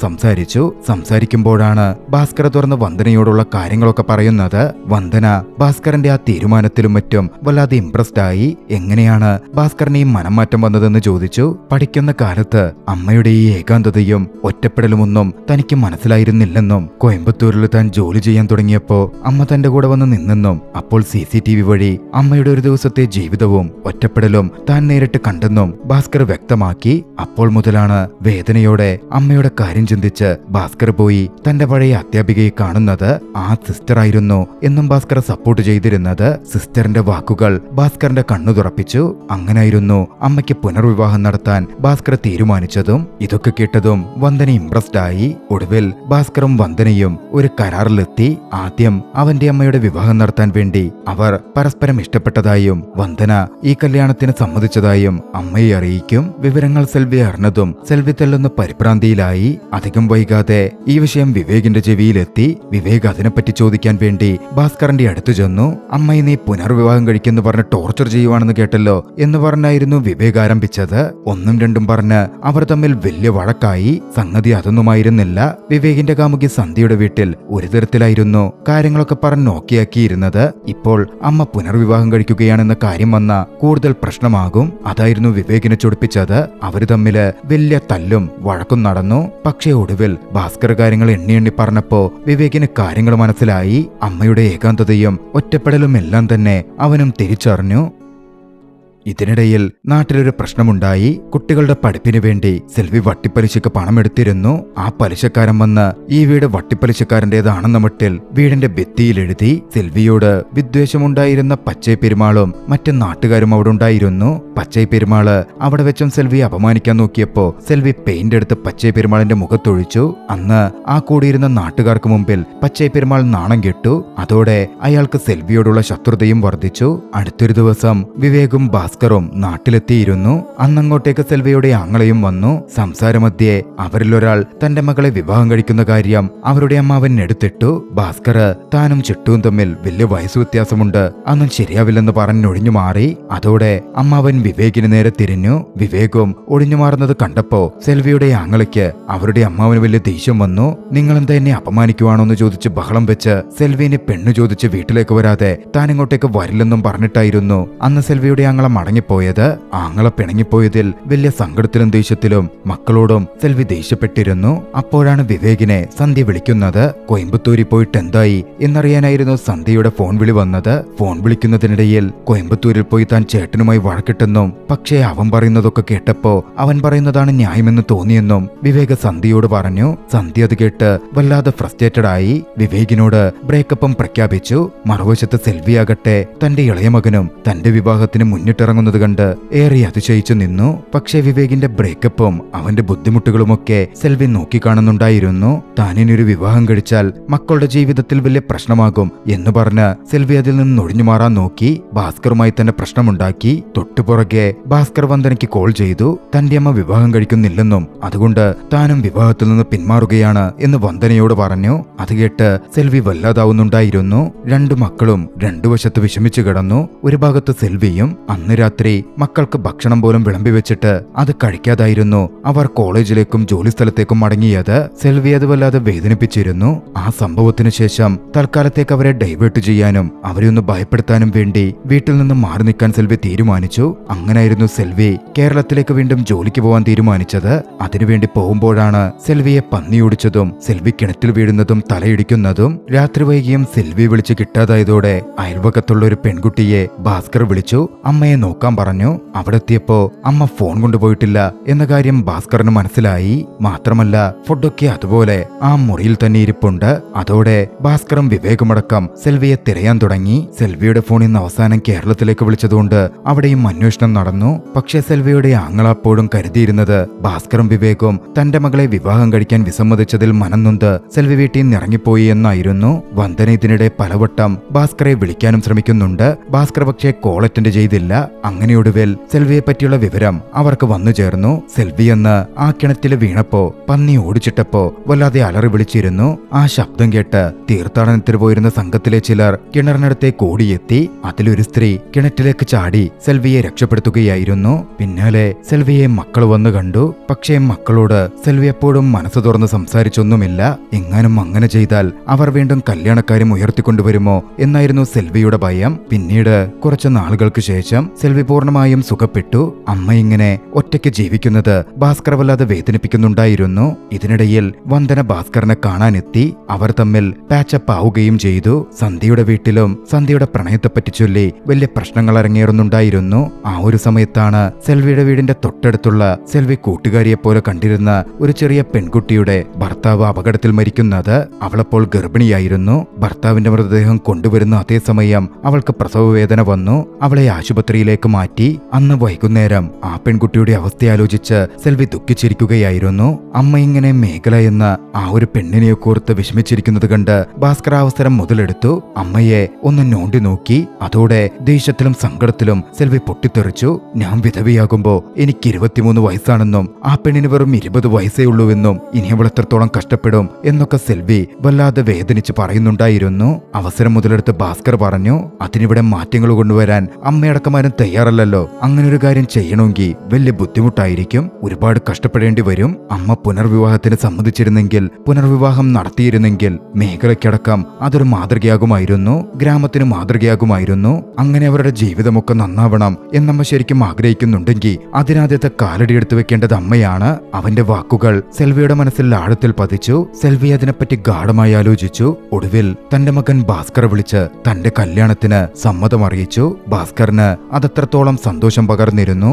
സംസാരിക്കുമ്പോഴാണ് ഭാസ്കർ തുറന്ന് വന്ദനയോടുള്ള കാര്യങ്ങളൊക്കെ പറയുന്നത്. വന്ദന ഭാസ്കറിന്റെ ആ തീരുമാനത്തിലും മറ്റും വല്ലാതെ ഇംപ്രസ്ഡ് ആയി. എങ്ങനെയാണ് ഭാസ്കറിന് ഈ മനംമാറ്റം വന്നതെന്ന് ചോദിച്ചു. പഠിക്കുന്ന കാലത്ത് അമ്മയുടെ ഈ ഏകാന്തതയും ഒറ്റപ്പെടലുമൊന്നും തനിക്ക് മനസ്സിലായിരുന്നില്ലെന്നും കോയമ്പത്തൂരിൽ താൻ ജോലി ചെയ്യാൻ തുടങ്ങിയപ്പോ അമ്മ തന്റെ കൂടെ വന്ന് നിന്നെന്നും അപ്പോൾ CCTV വഴി അമ്മയുടെ ഒരു ദിവസത്തെ ജീവിതവും ഒറ്റപ്പെടലും താൻ നേരിട്ട് കണ്ടെന്നും ഭാസ്കർ വ്യക്തമാക്കി. അപ്പോൾ മുതലാണ് വേദനയോടെ അമ്മയുടെ കാര്യം ചിന്തിച്ച് ഭാസ്കർ പോയി തന്റെ പഴയ അധ്യാപികയെ കാണുന്നത്. ആ സിസ്റ്റർ ആയിരുന്നു എന്നും ഭാസ്കർ സപ്പോർട്ട് ചെയ്തിരുന്നത്. സിസ്റ്ററിന്റെ വാക്കുകൾ ഭാസ്കറിന്റെ കണ്ണു തുറപ്പിച്ചു. അങ്ങനായിരുന്നു അമ്മയ്ക്ക് പുനർവിവാഹം നടത്താൻ ഭാസ്കർ തീരുമാനിച്ചതും. ഇതൊക്കെ കേട്ടതും വന്ദന ഇംപ്രസ്ഡ് ആയി. ഒടുവിൽ ഭാസ്കറും വന്ദനയും ഒരു കരാറിലെത്തി. ആദ്യം അവന്റെ അമ്മയുടെ വിവാഹം നടത്താൻ വേണ്ടി അവർ പരസ്പരം ഇഷ്ടപ്പെട്ടതായും വന്ദന ഈ കല്യാണത്തിന് സമ്മതിച്ചതായും അമ്മയെ അറിയിക്കും. വിവരങ്ങൾ സെൽവി അറിഞ്ഞതും സെൽവി തെല്ലുന്ന പരിഭ്രാന്തിയിലായി. അധികം വൈകാതെ ഈ വിഷയം വിവേകിന്റെ ചെവിയിലെത്തി. വിവേക് അതിനെപ്പറ്റി ചോദിക്കാൻ വേണ്ടി ഭാസ്കറിന്റെ അടുത്തു ചെന്നു. അമ്മയെ നീ പുനർവിവാഹം കഴിക്കുന്നു പറഞ്ഞ് ടോർച്ചർ ചെയ്യുവാണെന്ന് കേട്ടല്ലോ എന്ന് പറഞ്ഞായിരുന്നു വിവേക് ആരംഭിച്ചത്. ഒന്നും രണ്ടും പറഞ്ഞ് അവർ തമ്മിൽ വലിയ വഴക്കായി. സംഗതി അതൊന്നുമായിരുന്നില്ല. വിവേകിന്റെ കാമുകി സന്ധ്യയുടെ വീട്ടിൽ ഒരു തരത്തിലായിരുന്നു കാര്യങ്ങളൊക്കെ പറഞ്ഞ് നോക്കിയാക്കിയിരുന്നത്. ഇപ്പോൾ അമ്മ പുനർവിവാഹം കഴിക്കുകയാണെന്ന കാര്യം വന്ന കൂടുതൽ പ്രശ്നമാകും. അതായിരുന്നു വിവേകിനെ ചൊടിപ്പിച്ചത്. അവര് തമ്മില് വലിയ തല്ലും വഴക്കും നടന്നു. പക്ഷേ ഒടുവിൽ ഭാസ്കർ കാര്യങ്ങൾ എണ്ണി എണ്ണി പറഞ്ഞപ്പോ വിവേകിന് കാര്യങ്ങൾ മനസ്സിലായി. അമ്മയുടെ ഏകാന്തതയും ഒറ്റപ്പെടലും എല്ലാം തന്നെ അവനും തിരിച്ചറിഞ്ഞു. ഇതിനിടയിൽ നാട്ടിലൊരു പ്രശ്നമുണ്ടായി. കുട്ടികളുടെ പഠിപ്പിന് വേണ്ടി സെൽവി വട്ടിപ്പലിശയ്ക്ക് പണമെടുത്തിരുന്നു. ആ പലിശക്കാരൻ വന്ന് ഈ വീട് വട്ടിപ്പലിശക്കാരൻ്റെതാണെന്ന മട്ടിൽ വീടിന്റെ ഭിത്തിയിൽ എഴുതി. സെൽവിയോട് വിദ്വേഷമുണ്ടായിരുന്ന പച്ചൈ പെരുമാളും മറ്റു നാട്ടുകാരും അവിടെ ഉണ്ടായിരുന്നു. പച്ചൈ പെരുമാള് അവിടെ വെച്ചും സെൽവിയെ അപമാനിക്കാൻ നോക്കിയപ്പോ സെൽവി പെയിന്റ് എടുത്ത് പച്ചൈ പെരുമാളിന്റെ മുഖത്തൊഴിച്ചു. അന്ന് ആ കൂടിയിരുന്ന നാട്ടുകാർക്ക് മുമ്പിൽ പച്ചൈ പെരുമാൾ നാണം കെട്ടു. അതോടെ അയാൾക്ക് സെൽവിയോടുള്ള ശത്രുതയും വർദ്ധിച്ചു. അടുത്തൊരു ദിവസം വിവേകും ഭാസ്കറും നാട്ടിലെത്തിയിരുന്നു. അന്നങ്ങോട്ടേക്ക് സെൽവിയുടെ ആങ്ങളയും വന്നു. സംസാരമധ്യേ അവരിലൊരാൾ തന്റെ മകളെ വിവാഹം കഴിക്കുന്ന കാര്യം അവരുടെ അമ്മാവൻ എടുത്തിട്ടു. ഭാസ്കർ താനും ചിട്ടുവും തമ്മിൽ വലിയ വയസ്സ് വ്യത്യാസമുണ്ട്, അതൊന്നും ശരിയാവില്ലെന്ന് പറഞ്ഞൊഴിഞ്ഞു മാറി. അതോടെ അമ്മാവൻ വിവേകിന് നേരെ തിരിഞ്ഞു. വിവേകും ഒഴിഞ്ഞു മാറുന്നത് കണ്ടപ്പോ സെൽവിയുടെ ആങ്ങളയ്ക്ക് അവരുടെ അമ്മാവന് വലിയ ദേഷ്യം വന്നു. നിങ്ങളെന്താ എന്നെ അപമാനിക്കുവാണോ എന്ന് ചോദിച്ച് ബഹളം വെച്ച് സെൽവിനെ പെണ്ണു ചോദിച്ച് വീട്ടിലേക്ക് വരാതെ താൻ ഇങ്ങോട്ടേക്ക് വരില്ലെന്നും പറഞ്ഞിട്ടായിരുന്നു അന്ന് സെൽവിയുടെ ആങ്ങള മടങ്ങിപ്പോയത്. ആങ്ങളെ പിണങ്ങിപ്പോയതിൽ വലിയ സങ്കടത്തിലും ദേഷ്യത്തിലും മക്കളോടും സെൽവി ദേഷ്യപ്പെട്ടിരുന്നു. അപ്പോഴാണ് വിവേകിനെ സന്ധ്യ വിളിക്കുന്നത്. കോയമ്പത്തൂരിൽ പോയിട്ട് എന്തായി എന്നറിയാനായിരുന്നു സന്ധ്യയുടെ ഫോൺ വിളി വന്നത്. ഫോൺ വിളിക്കുന്നതിനിടയിൽ കോയമ്പത്തൂരിൽ പോയി താൻ ചേട്ടനുമായി വഴക്കിട്ടെന്നും പക്ഷേ അവൻ പറയുന്നതൊക്കെ കേട്ടപ്പോ അവൻ പറയുന്നതാണ് ന്യായമെന്ന് തോന്നിയെന്നും വിവേക് സന്ധ്യയോട് പറഞ്ഞു. സന്ധ്യ അത് കേട്ട് വല്ലാതെ ഫ്രസ്ട്രേറ്റഡ് ആയി. വിവേകിനോട് ബ്രേക്കപ്പും പ്രഖ്യാപിച്ചു. മറുവശത്ത് സെൽവിയാകട്ടെ തന്റെ ഇളയ മകനും തന്റെ വിവാഹത്തിന് മുന്നിട്ടിറങ്ങുന്നത് കണ്ട് ഏറെ അതിശയിച്ചു നിന്നു. പക്ഷേ വിവേകിന്റെ ബ്രേക്കപ്പും അവന്റെ ബുദ്ധിമുട്ടുകളുമൊക്കെ സെൽവി നോക്കിക്കാണുന്നുണ്ടായിരുന്നു. താനിനൊരു വിവാഹം കഴിച്ചാൽ മക്കളുടെ ജീവിതത്തിൽ വലിയ പ്രശ്നമാകും എന്ന് പറഞ്ഞ് സെൽവി അതിൽ നിന്ന് ഒഴിഞ്ഞു മാറാൻ നോക്കി. ഭാസ്കറുമായി തന്നെ പ്രശ്നമുണ്ടാക്കി. തൊട്ടുപുറകെ ഭാസ്കർ വന്ദനയ്ക്ക് കോൾ ചെയ്തു. തന്റെ അമ്മ വിവാഹം കഴിക്കുന്നില്ലെന്നും അതുകൊണ്ട് താനും വിവാഹത്തിൽ നിന്ന് പിന്മാറുകയാണ് എന്ന് വന്ദനയോട് പറഞ്ഞു. അത് കേട്ട് സെൽവി വല്ലാതാവുന്നുണ്ടായിരുന്നു. രണ്ടു മക്കളും രണ്ടു വശത്ത് വിഷമിച്ചു കിടന്നു. ഒരു ഭാഗത്ത് സെൽവിയും. അന്ന് രാത്രി മക്കൾക്ക് ഭക്ഷണം പോലും വിളമ്പി വെച്ചിട്ട് അത് കഴിക്കാതായിരുന്നു അവർ കോളേജിലേക്കും ജോലി സ്ഥലത്തേക്കും മടങ്ങിയത്. സെൽവി അത് വല്ലാതെ വേദനിപ്പിച്ചിരുന്നു. ആ സംഭവത്തിനു ശേഷം തൽക്കാലത്തേക്ക് അവരെ ഡൈവേർട്ട് ചെയ്യാനും അവരെ ഒന്ന് ഭയപ്പെടുത്താനും വേണ്ടി വീട്ടിൽ നിന്ന് മാറി നിൽക്കാൻ സെൽവി തീരുമാനിച്ചു. അങ്ങനായിരുന്നു സെൽവി കേരളത്തിലേക്ക് വീണ്ടും ജോലിക്ക് പോകാൻ തീരുമാനിച്ചത്. അതിനുവേണ്ടി പോകുമ്പോഴാണ് സെൽവിയെ പന്നിയോടിച്ചതും സെൽവി കിണറ്റിൽ വീഴുന്നതും തലയിടിക്കുന്നതും. രാത്രി വൈകിയും സെൽവി വിളിച്ച് കിട്ടാതായതോടെ അയൽവക്കത്തുള്ള ഒരു പെൺകുട്ടിയെ ഭാസ്കർ വിളിച്ചു. അമ്മയെ നോക്കാൻ പറഞ്ഞു. അവിടെ എത്തിയപ്പോ അമ്മ ഫോൺ കൊണ്ടുപോയിട്ടില്ല എന്ന കാര്യം ഭാസ്കറിന് മനസ്സിലായി. മാത്രമല്ല ഫുഡൊക്കെ അതുപോലെ ആ മുറിയിൽ തന്നെ ഇരിപ്പുണ്ട്. അതോടെ ഭാസ്കറും വിവേകുമടക്കം സെൽവിയെ തിരയാൻ തുടങ്ങി. സെൽവിയുടെ ഫോണിൽ നിന്ന് അവസാനം കേരളത്തിലേക്ക് വിളിച്ചതുകൊണ്ട് അവിടെയും അന്വേഷണം നടന്നു. പക്ഷേ സെൽവിയുടെ ആങ്ങളപ്പോഴും കരുതിയിരുന്നത് ഭാസ്കറും വിവേകും തന്റെ മകളെ വിവാഹം കഴിക്കാൻ വിസമ്മതിച്ചതിൽ മനംനൊന്ത് സെൽവി വീട്ടിൽ നിന്ന് ഇറങ്ങിപ്പോയി എന്നായിരുന്നു. വന്ദന ഇതിനിടെ പലവട്ടം ഭാസ്കറെ വിളിക്കാനും ശ്രമിക്കുന്നുണ്ട്. ഭാസ്കർ പക്ഷേ കോൾ അറ്റൻഡ് ചെയ്തില്ല. അങ്ങനെയൊടുവിൽ സെൽവിയെ പറ്റിയുള്ള വിവരം അവർക്ക് വന്നു ചേർന്നു. സെൽവി എന്ന് ആ കിണറ്റില് വീണപ്പോ പന്നി ഓടിച്ചിട്ടപ്പോ വല്ലാതെ അലറി വിളിച്ചിരുന്നു. ആ ശബ്ദം കേട്ട് തീർത്ഥാടനത്തിന് പോയിരുന്ന സംഘത്തിലെ ചിലർ കിണറിനടുത്തേക്ക് ഓടിയെത്തി. അതിലൊരു സ്ത്രീ കിണറ്റിലേക്ക് ചാടി സെൽവിയെ രക്ഷപ്പെടുത്തുകയായിരുന്നു. പിന്നാലെ സെൽവിയെ മക്കൾ വന്നു കണ്ടു. പക്ഷേ മക്കളോട് സെൽവി എപ്പോഴും മനസ്സ് തുറന്ന് സംസാരിച്ചൊന്നുമില്ല. എങ്ങാനും അങ്ങനെ ചെയ്താൽ അവർ വീണ്ടും കല്യാണക്കാര്യം ഉയർത്തിക്കൊണ്ടുവരുമോ എന്നായിരുന്നു സെൽവിയുടെ ഭയം. പിന്നീട് കുറച്ച് നാളുകൾക്ക് ശേഷം സെൽവി പൂർണ്ണമായും സുഖപ്പെട്ടു. അമ്മ ഇങ്ങനെ ഒറ്റയ്ക്ക് ജീവിക്കുന്നത് ഭാസ്കർ വല്ലാതെ വേദനിപ്പിക്കുന്നുണ്ടായിരുന്നു. ഇതിനിടയിൽ വന്ദന ഭാസ്കറിനെ കാണാനെത്തി. അവർ തമ്മിൽ പാച്ചപ്പ് ആവുകയും ചെയ്തു. സന്ധ്യയുടെ വീട്ടിലും സന്ധ്യയുടെ പ്രണയത്തെപ്പറ്റി ചൊല്ലി വലിയ പ്രശ്നങ്ങൾ അരങ്ങേറുന്നുണ്ടായിരുന്നു. ആ ഒരു സമയത്താണ് സെൽവിയുടെ വീടിന്റെ തൊട്ടടുത്തുള്ള സെൽവി കൂട്ടുകാരിയെ പോലെ കണ്ടിരുന്ന ഒരു ചെറിയ പെൺകുട്ടിയുടെ ഭർത്താവ് അപകടത്തിൽ മരിക്കുന്നത്. അവളപ്പോൾ ഗർഭിണിയായിരുന്നു. ഭർത്താവിന്റെ മൃതദേഹം കൊണ്ടുവരുന്ന അതേ സമയം അവൾക്ക് പ്രസവവേദന വന്നു. അവളെ ആശുപത്രിയിലേക്ക് വീട്ടിലേക്ക് മാറ്റി. അന്ന് വൈകുന്നേരം ആ പെൺകുട്ടിയുടെ അവസ്ഥയാലോചിച്ച് സെൽവി ദുഃഖിച്ചിരിക്കുകയായിരുന്നു. അമ്മ ഇങ്ങനെ മേഖല എന്ന ആ ഒരു പെണ്ണിനെ കോർത്ത് വിഷമിച്ചിരിക്കുന്നത് കണ്ട് ഭാസ്കർ അവസരം മുതലെടുത്തു അമ്മയെ ഒന്ന് നോണ്ടി നോക്കി. അതോടെ ദേഷ്യത്തിലും സങ്കടത്തിലും സെൽവി പൊട്ടിത്തെറിച്ചു. ഞാൻ വിധവയാകുമ്പോ എനിക്ക് 23 വയസ്സാണെന്നും ആ പെണ്ണിന് വെറും 20 വയസ്സേ ഉള്ളൂവെന്നും ഇനി അവൾ എത്രത്തോളം കഷ്ടപ്പെടും എന്നൊക്കെ സെൽവി വല്ലാതെ വേദനിച്ച് പറയുന്നുണ്ടായിരുന്നു. അവസരം മുതലെടുത്ത് ഭാസ്കർ പറഞ്ഞു, അതിനിവിടെ മാറ്റങ്ങൾ കൊണ്ടുവരാൻ അമ്മയടക്കമാരും തയ്യാറല്ലല്ലോ. അങ്ങനൊരു കാര്യം ചെയ്യണമെങ്കിൽ വലിയ ബുദ്ധിമുട്ടായിരിക്കും, ഒരുപാട് കഷ്ടപ്പെടേണ്ടി വരും. അമ്മ പുനർവിവാഹത്തിന് സമ്മതിച്ചിരുന്നെങ്കിൽ, പുനർവിവാഹം നടത്തിയിരുന്നെങ്കിൽ മേഖലയ്ക്കടക്കം അതൊരു മാതൃകയാകുമായിരുന്നു, ഗ്രാമത്തിന് മാതൃകയാകുമായിരുന്നു. അങ്ങനെ അവരുടെ ജീവിതമൊക്കെ നന്നാവണം എന്നമ്മ ശരിക്കും ആഗ്രഹിക്കുന്നുണ്ടെങ്കിൽ അതിനാദ്യത്തെ കാലടിയെടുത്ത് വെക്കേണ്ടത് അമ്മയാണ്. അവന്റെ വാക്കുകൾ സെൽവിയുടെ മനസ്സിൽ ആഴത്തിൽ പതിച്ചു. സെൽവി അതിനെപ്പറ്റി ഗാഢമായി ആലോചിച്ചു. ഒടുവിൽ തന്റെ മകൻ ഭാസ്കർ വിളിച്ച് തന്റെ കല്യാണത്തിന് സമ്മതമറിയിച്ചു. ഭാസ്കറിന് അതെത്രത്തോളം സന്തോഷം പകർന്നിരുന്നു.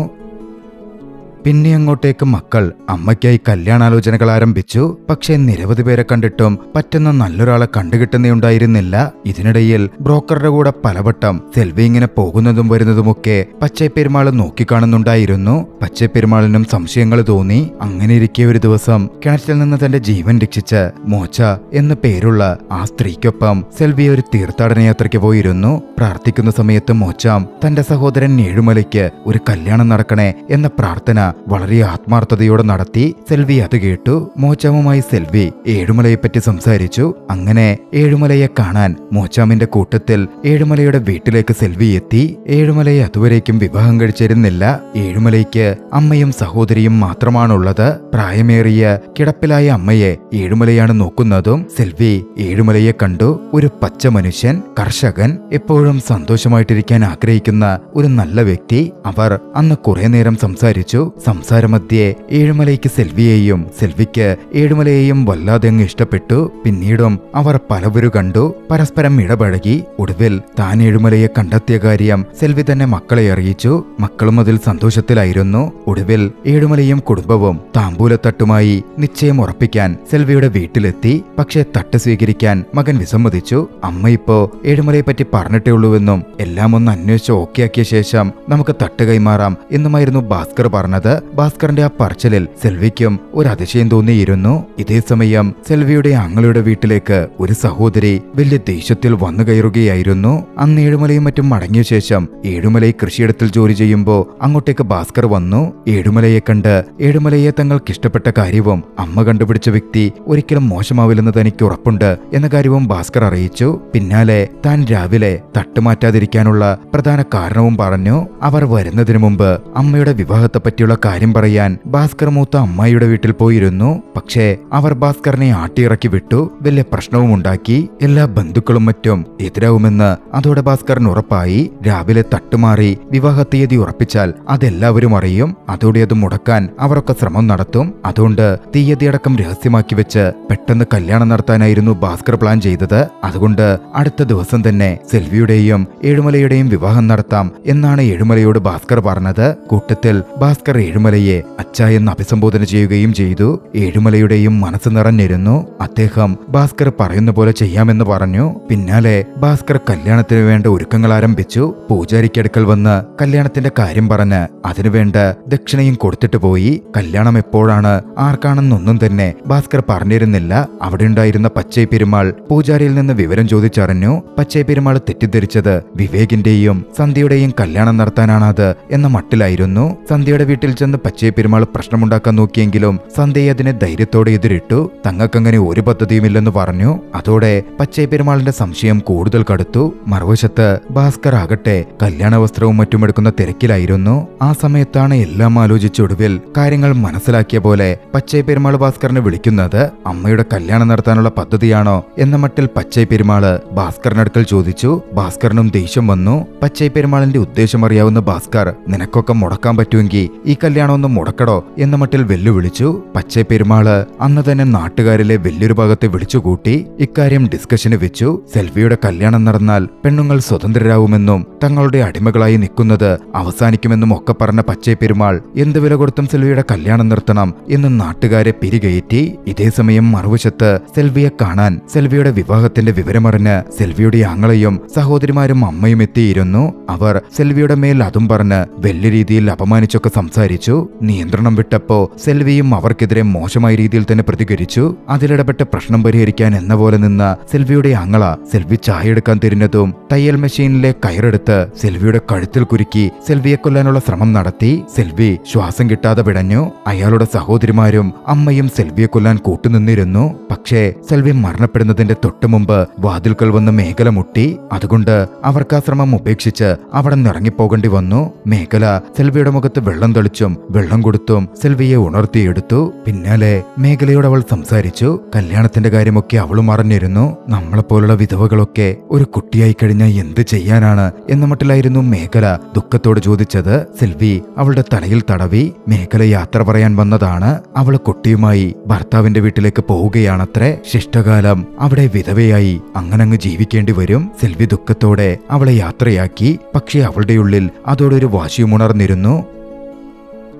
പിന്നെ അങ്ങോട്ടേക്ക് മക്കൾ അമ്മയ്ക്കായി കല്യാണാലോചനകൾ ആരംഭിച്ചു. പക്ഷേ നിരവധി പേരെ കണ്ടിട്ടും പറ്റുന്ന നല്ലൊരാളെ കണ്ടുകിട്ടുന്നുണ്ടായിരുന്നില്ല. ഇതിനിടയിൽ ബ്രോക്കറുടെ കൂടെ പലവട്ടം സെൽവി ഇങ്ങനെ പോകുന്നതും വരുന്നതുമൊക്കെ പച്ചൈ പെരുമാൾ നോക്കിക്കാണുന്നുണ്ടായിരുന്നു. പച്ചൈ പെരുമാളിനും സംശയങ്ങൾ തോന്നി. അങ്ങനെ ഇരിക്കെ ഒരു ദിവസം കിണറ്റിൽ നിന്ന് തന്റെ ജീവൻ രക്ഷിച്ച് മോച്ച എന്നു പേരുള്ള ആ സ്ത്രീക്കൊപ്പം സെൽവി ഒരു തീർത്ഥാടന യാത്രയ്ക്ക് പോയിരുന്നു. പ്രാർത്ഥിക്കുന്ന സമയത്ത് മോച്ചാം തന്റെ സഹോദരൻ ഏഴുമലയ്ക്ക് ഒരു കല്യാണം നടക്കണേ എന്ന പ്രാർത്ഥന വളരെ ആത്മാർത്ഥതയോടെ നടത്തി. സെൽവി അത് കേട്ടു. മോച്ചാമുമായി സെൽവി ഏഴുമലയെപ്പറ്റി സംസാരിച്ചു. അങ്ങനെ ഏഴുമലയെ കാണാൻ മോച്ചാമിന്റെ കൂട്ടത്തിൽ ഏഴുമലയുടെ വീട്ടിലേക്ക് സെൽവി എത്തി. ഏഴുമലയെ അതുവരേക്കും വിവാഹം കഴിച്ചിരുന്നില്ല. ഏഴുമലയ്ക്ക് അമ്മയും സഹോദരിയും മാത്രമാണുള്ളത്. പ്രായമേറിയ കിടപ്പിലായ അമ്മയെ ഏഴുമലയാണ് നോക്കുന്നതും. സെൽവി ഏഴുമലയെ കണ്ടു. ഒരു പച്ച മനുഷ്യൻ, കർഷകൻ, എപ്പോഴും സന്തോഷമായിട്ടിരിക്കാൻ ആഗ്രഹിക്കുന്ന ഒരു നല്ല വ്യക്തി. അവർ അന്ന് കുറെ നേരം സംസാരിച്ചു. സംസാരമധ്യേ ഏഴുമലയ്ക്ക് സെൽവിയെയും സെൽവിക്ക് ഏഴുമലയെയും വല്ലാതെ അങ്ങ് ഇഷ്ടപ്പെട്ടു. പിന്നീടും അവർ പലവരും കണ്ടു, പരസ്പരം ഇടപഴകി. ഒടുവിൽ താൻ ഏഴുമലയെ കണ്ടെത്തിയ കാര്യം സെൽവി തന്നെ മക്കളെ അറിയിച്ചു. മക്കളും അതിൽ സന്തോഷത്തിലായിരുന്നു. ഒടുവിൽ ഏഴുമലയും കുടുംബവും താമ്പൂലത്തട്ടുമായി നിശ്ചയം ഉറപ്പിക്കാൻ സെൽവിയുടെ വീട്ടിലെത്തി. പക്ഷേ തട്ട് സ്വീകരിക്കാൻ മകൻ വിസമ്മതിച്ചു. അമ്മ ഇപ്പോ ഏഴുമലയെ പറ്റി പറഞ്ഞിട്ടേ ഉള്ളൂവെന്നും എല്ലാം ഒന്ന് അന്വേഷിച്ച് ഓക്കെയാക്കിയ ശേഷം നമുക്ക് തട്ട് കൈമാറാം എന്നുമായിരുന്നു ഭാസ്കർ പറഞ്ഞത്. ഭാസ്കറിന്റെ ആ പറച്ചിലിൽ സെൽവിക്കും ഒരു അതിശയം തോന്നിയിരുന്നു. ഇതേസമയം സെൽവിയുടെ ആങ്ങളുടെ വീട്ടിലേക്ക് ഒരു സഹോദരി വലിയ ദേഷ്യത്തിൽ വന്നു കയറുകയായിരുന്നു. അന്ന് ഏഴുമലയും മറ്റും മടങ്ങിയ ശേഷം ഏഴുമലയെ കൃഷിയിടത്തിൽ ജോലി ചെയ്യുമ്പോൾ അങ്ങോട്ടേക്ക് ഭാസ്കർ വന്നു. ഏഴുമലയെ കണ്ട് ഏഴുമലയെ തങ്ങൾക്ക് ഇഷ്ടപ്പെട്ട കാര്യവും അമ്മ കണ്ടുപിടിച്ച വ്യക്തി ഒരിക്കലും മോശമാവില്ലെന്ന് തനിക്ക് ഉറപ്പുണ്ട് എന്ന കാര്യവും ഭാസ്കർ അറിയിച്ചു. പിന്നാലെ താൻ രാവിലെ തട്ടുമാറ്റാതിരിക്കാനുള്ള പ്രധാന കാരണവും പറഞ്ഞു. അവർ വരുന്നതിനു മുമ്പ് അമ്മയുടെ വിവാഹത്തെ പറ്റിയുള്ള കാര്യം പറയാൻ ഭാസ്കർ മൂത്ത അമ്മായിയുടെ വീട്ടിൽ പോയിരുന്നു. പക്ഷേ അവർ ഭാസ്കറിനെ ആട്ടിയിറക്കി വിട്ടു. വലിയ പ്രശ്നവും ഉണ്ടാക്കി. എല്ലാ ബന്ധുക്കളും മറ്റും എതിരാവുമെന്ന് അതോടെ ഭാസ്കറിന് ഉറപ്പായി. രാവിലെ തട്ടുമാറി വിവാഹ തീയതി ഉറപ്പിച്ചാൽ അതെല്ലാവരും അറിയും. അതോടെ അത് മുടക്കാൻ അവരൊക്കെ ശ്രമം നടത്തും. അതുകൊണ്ട് തീയതിയടക്കം രഹസ്യമാക്കി വെച്ച് പെട്ടെന്ന് കല്യാണം നടത്താനായിരുന്നു ഭാസ്കർ പ്ലാൻ ചെയ്തത്. അതുകൊണ്ട് അടുത്ത ദിവസം തന്നെ സെൽവിയുടെയും ഏഴുമലയുടെയും വിവാഹം നടത്താം എന്നാണ് ഏഴുമലയോട് ഭാസ്കർ പറഞ്ഞത്. കൂട്ടത്തിൽ ഭാസ്കർ ഏഴുമലയെ അച്ഛ എന്ന് അഭിസംബോധന ചെയ്യുകയും ചെയ്തു. ഏഴുമലയുടെയും മനസ്സ് നിറഞ്ഞിരുന്നു. അദ്ദേഹം ഭാസ്കർ പറയുന്ന പോലെ ചെയ്യാമെന്ന് പറഞ്ഞു. പിന്നാലെ ഭാസ്കർ കല്യാണത്തിന് വേണ്ട ഒരുക്കങ്ങൾ ആരംഭിച്ചു. പൂജാരിക്കടുക്കൽ വന്ന് കല്യാണത്തിന്റെ കാര്യം പറഞ്ഞ് അതിനുവേണ്ട ദക്ഷിണയും കൊടുത്തിട്ട് പോയി. കല്യാണം എപ്പോഴാണ്, ആർക്കാണെന്നൊന്നും തന്നെ ഭാസ്കർ പറഞ്ഞിരുന്നില്ല. അവിടെ ഉണ്ടായിരുന്ന പച്ചൈ പെരുമാൾ പൂജാരിയിൽ നിന്ന് വിവരം ചോദിച്ചറിഞ്ഞു. പച്ചൈ പെരുമാൾ തെറ്റിദ്ധരിച്ചത് വിവേകിന്റെയും സന്ധ്യയുടെയും കല്യാണം നടത്താനാണത് എന്ന മട്ടിലായിരുന്നു. സന്ധ്യയുടെ വീട്ടിൽ ചെന്ന് പച്ചൈ പെരുമാൾ പ്രശ്നമുണ്ടാക്കാൻ നോക്കിയെങ്കിലും സന്ധ്യ അതിനെ ധൈര്യത്തോടെ എതിരിട്ടു. തങ്ങൾക്കങ്ങനെ ഒരു പദ്ധതിയുമില്ലെന്ന് പറഞ്ഞു. അതോടെ പച്ചൈ പെരുമാളിന്റെ സംശയം കൂടുതൽ കടുത്തു. മറുവശത്ത് ഭാസ്കർ ആകട്ടെ കല്യാണ വസ്ത്രവും മറ്റും എടുക്കുന്ന തിരക്കിലായിരുന്നു. ആ സമയത്താണ് എല്ലാം ആലോചിച്ചൊടുവിൽ കാര്യങ്ങൾ മനസ്സിലാക്കിയ പോലെ പച്ചൈ പെരുമാൾ ഭാസ്കറിനെ വിളിക്കുന്നത്. അമ്മയുടെ കല്യാണം നടത്താനുള്ള പദ്ധതിയാണോ എന്ന മട്ടിൽ പച്ചൈ പെരുമാള് ഭാസ്കറിനടുക്കൽ ചോദിച്ചു. ഭാസ്കറിനും ദേഷ്യം വന്നു. പച്ചൈ പെരുമാളിന്റെ ഉദ്ദേശം അറിയാവുന്ന ഭാസ്കർ, നിനക്കൊക്കെ മുടക്കാൻ പറ്റുമെങ്കിൽ ഈ കല്യാണം ഒന്ന് മുടക്കടോ എന്ന മട്ടിൽ വെല്ലുവിളിച്ചു. പച്ചൈ പെരുമാള് അന്ന് തന്നെ നാട്ടുകാരിലെ വലിയൊരു ഭാഗത്തെ വിളിച്ചുകൂട്ടി ഇക്കാര്യം ഡിസ്കഷന് വെച്ചു. സെൽവിയുടെ കല്യാണം നടന്നാൽ പെണ്ണുങ്ങൾ സ്വതന്ത്രരാകുമെന്നും തങ്ങളുടെ അടിമകളായി നിൽക്കുന്നത് അവസാനിക്കുമെന്നും ഒക്കെ പറഞ്ഞ പച്ചൈ പെരുമാൾ എന്ത് വില കൊടുത്തും സെൽവിയുടെ കല്യാണം നിർത്തണം എന്ന് നാട്ടുകാരെ പിരികയറ്റി. ഇതേസമയം മറുവശത്ത് സെൽവിയെ കാണാൻ സെൽവിയുടെ വിവാഹത്തിന്റെ വിവരമറിഞ്ഞ് സെൽവിയുടെ ആങ്ങളെയും സഹോദരിമാരും അമ്മയും എത്തിയിരുന്നു. അവർ സെൽവിയുടെ മേൽ അതും പറഞ്ഞ് വലിയ രീതിയിൽ അപമാനിച്ചൊക്കെ സംസാരിച്ചു. നിയന്ത്രണം വിട്ടപ്പോ സെൽവിയും അവർക്കെതിരെ മോശമായ രീതിയിൽ തന്നെ പ്രതികരിച്ചു. അതിലിടപെട്ട് പ്രശ്നം പരിഹരിക്കാൻ എന്ന പോലെ നിന്ന സെൽവിയുടെ ആങ്ങള സെൽവി ചായ എടുക്കാൻ തിരിഞ്ഞതും തയ്യൽ മെഷീനിലെ കയറെടുത്ത് സെൽവിയുടെ കഴുത്തിൽ കുരുക്കി സെൽവിയെ കൊല്ലാനുള്ള ശ്രമം നടത്തി. സെൽവി ശ്വാസം കിട്ടാതെ പിടഞ്ഞു. അയാളുടെ സഹോദരിമാരും അമ്മയും സെൽവിയെ കൊല്ലാൻ കൂട്ടുനിന്നിരുന്നു. പക്ഷേ സെൽവി മരണപ്പെടുന്നതിന്റെ തൊട്ടുമുമ്പ് വാതിൽക്കൽ വന്ന് മേഖല മുട്ടി. അതുകൊണ്ട് അവർക്ക് ആ ശ്രമം ഉപേക്ഷിച്ച് അവിടെ നിറങ്ങിപ്പോകേണ്ടി വന്നു. മേഖല സെൽവിയുടെ മുഖത്ത് വെള്ളം തെളിച്ചും വെള്ളം കൊടുത്തും സെൽവിയെ ഉണർത്തിയെടുത്തു. പിന്നാലെ മേഖലയോട് അവൾ സംസാരിച്ചു. കല്യാണത്തിന്റെ കാര്യമൊക്കെ അവളും അറിഞ്ഞിരുന്നു. നമ്മളെപ്പോലുള്ള വിധവകളൊക്കെ ഒരു കുട്ടിയായി കഴിഞ്ഞാൽ എന്ത് ചെയ്യാനാണ് എന്ന മട്ടിലായിരുന്നു മേഖല ദുഃഖത്തോട് ചോദിച്ചത്. സെൽവി അവളുടെ തലയിൽ തടവി. മേഖല യാത്ര പറയാൻ വന്നതാണ്. അവള് കുട്ടിയുമായി ഭർത്താവിന്റെ വീട്ടിലേക്ക് പോവുകയാണത്രേ. ശിഷ്ടകാലം അവിടെ വിധവയായി അങ്ങനങ്ങ് ജീവിക്കേണ്ടി വരും. സെൽവി ദുഃഖത്തോടെ അവളെ യാത്രയാക്കി. പക്ഷേ അവളുടെ ഉള്ളിൽ അതോടൊരു വാശിയും ഉണർന്നിരുന്നു.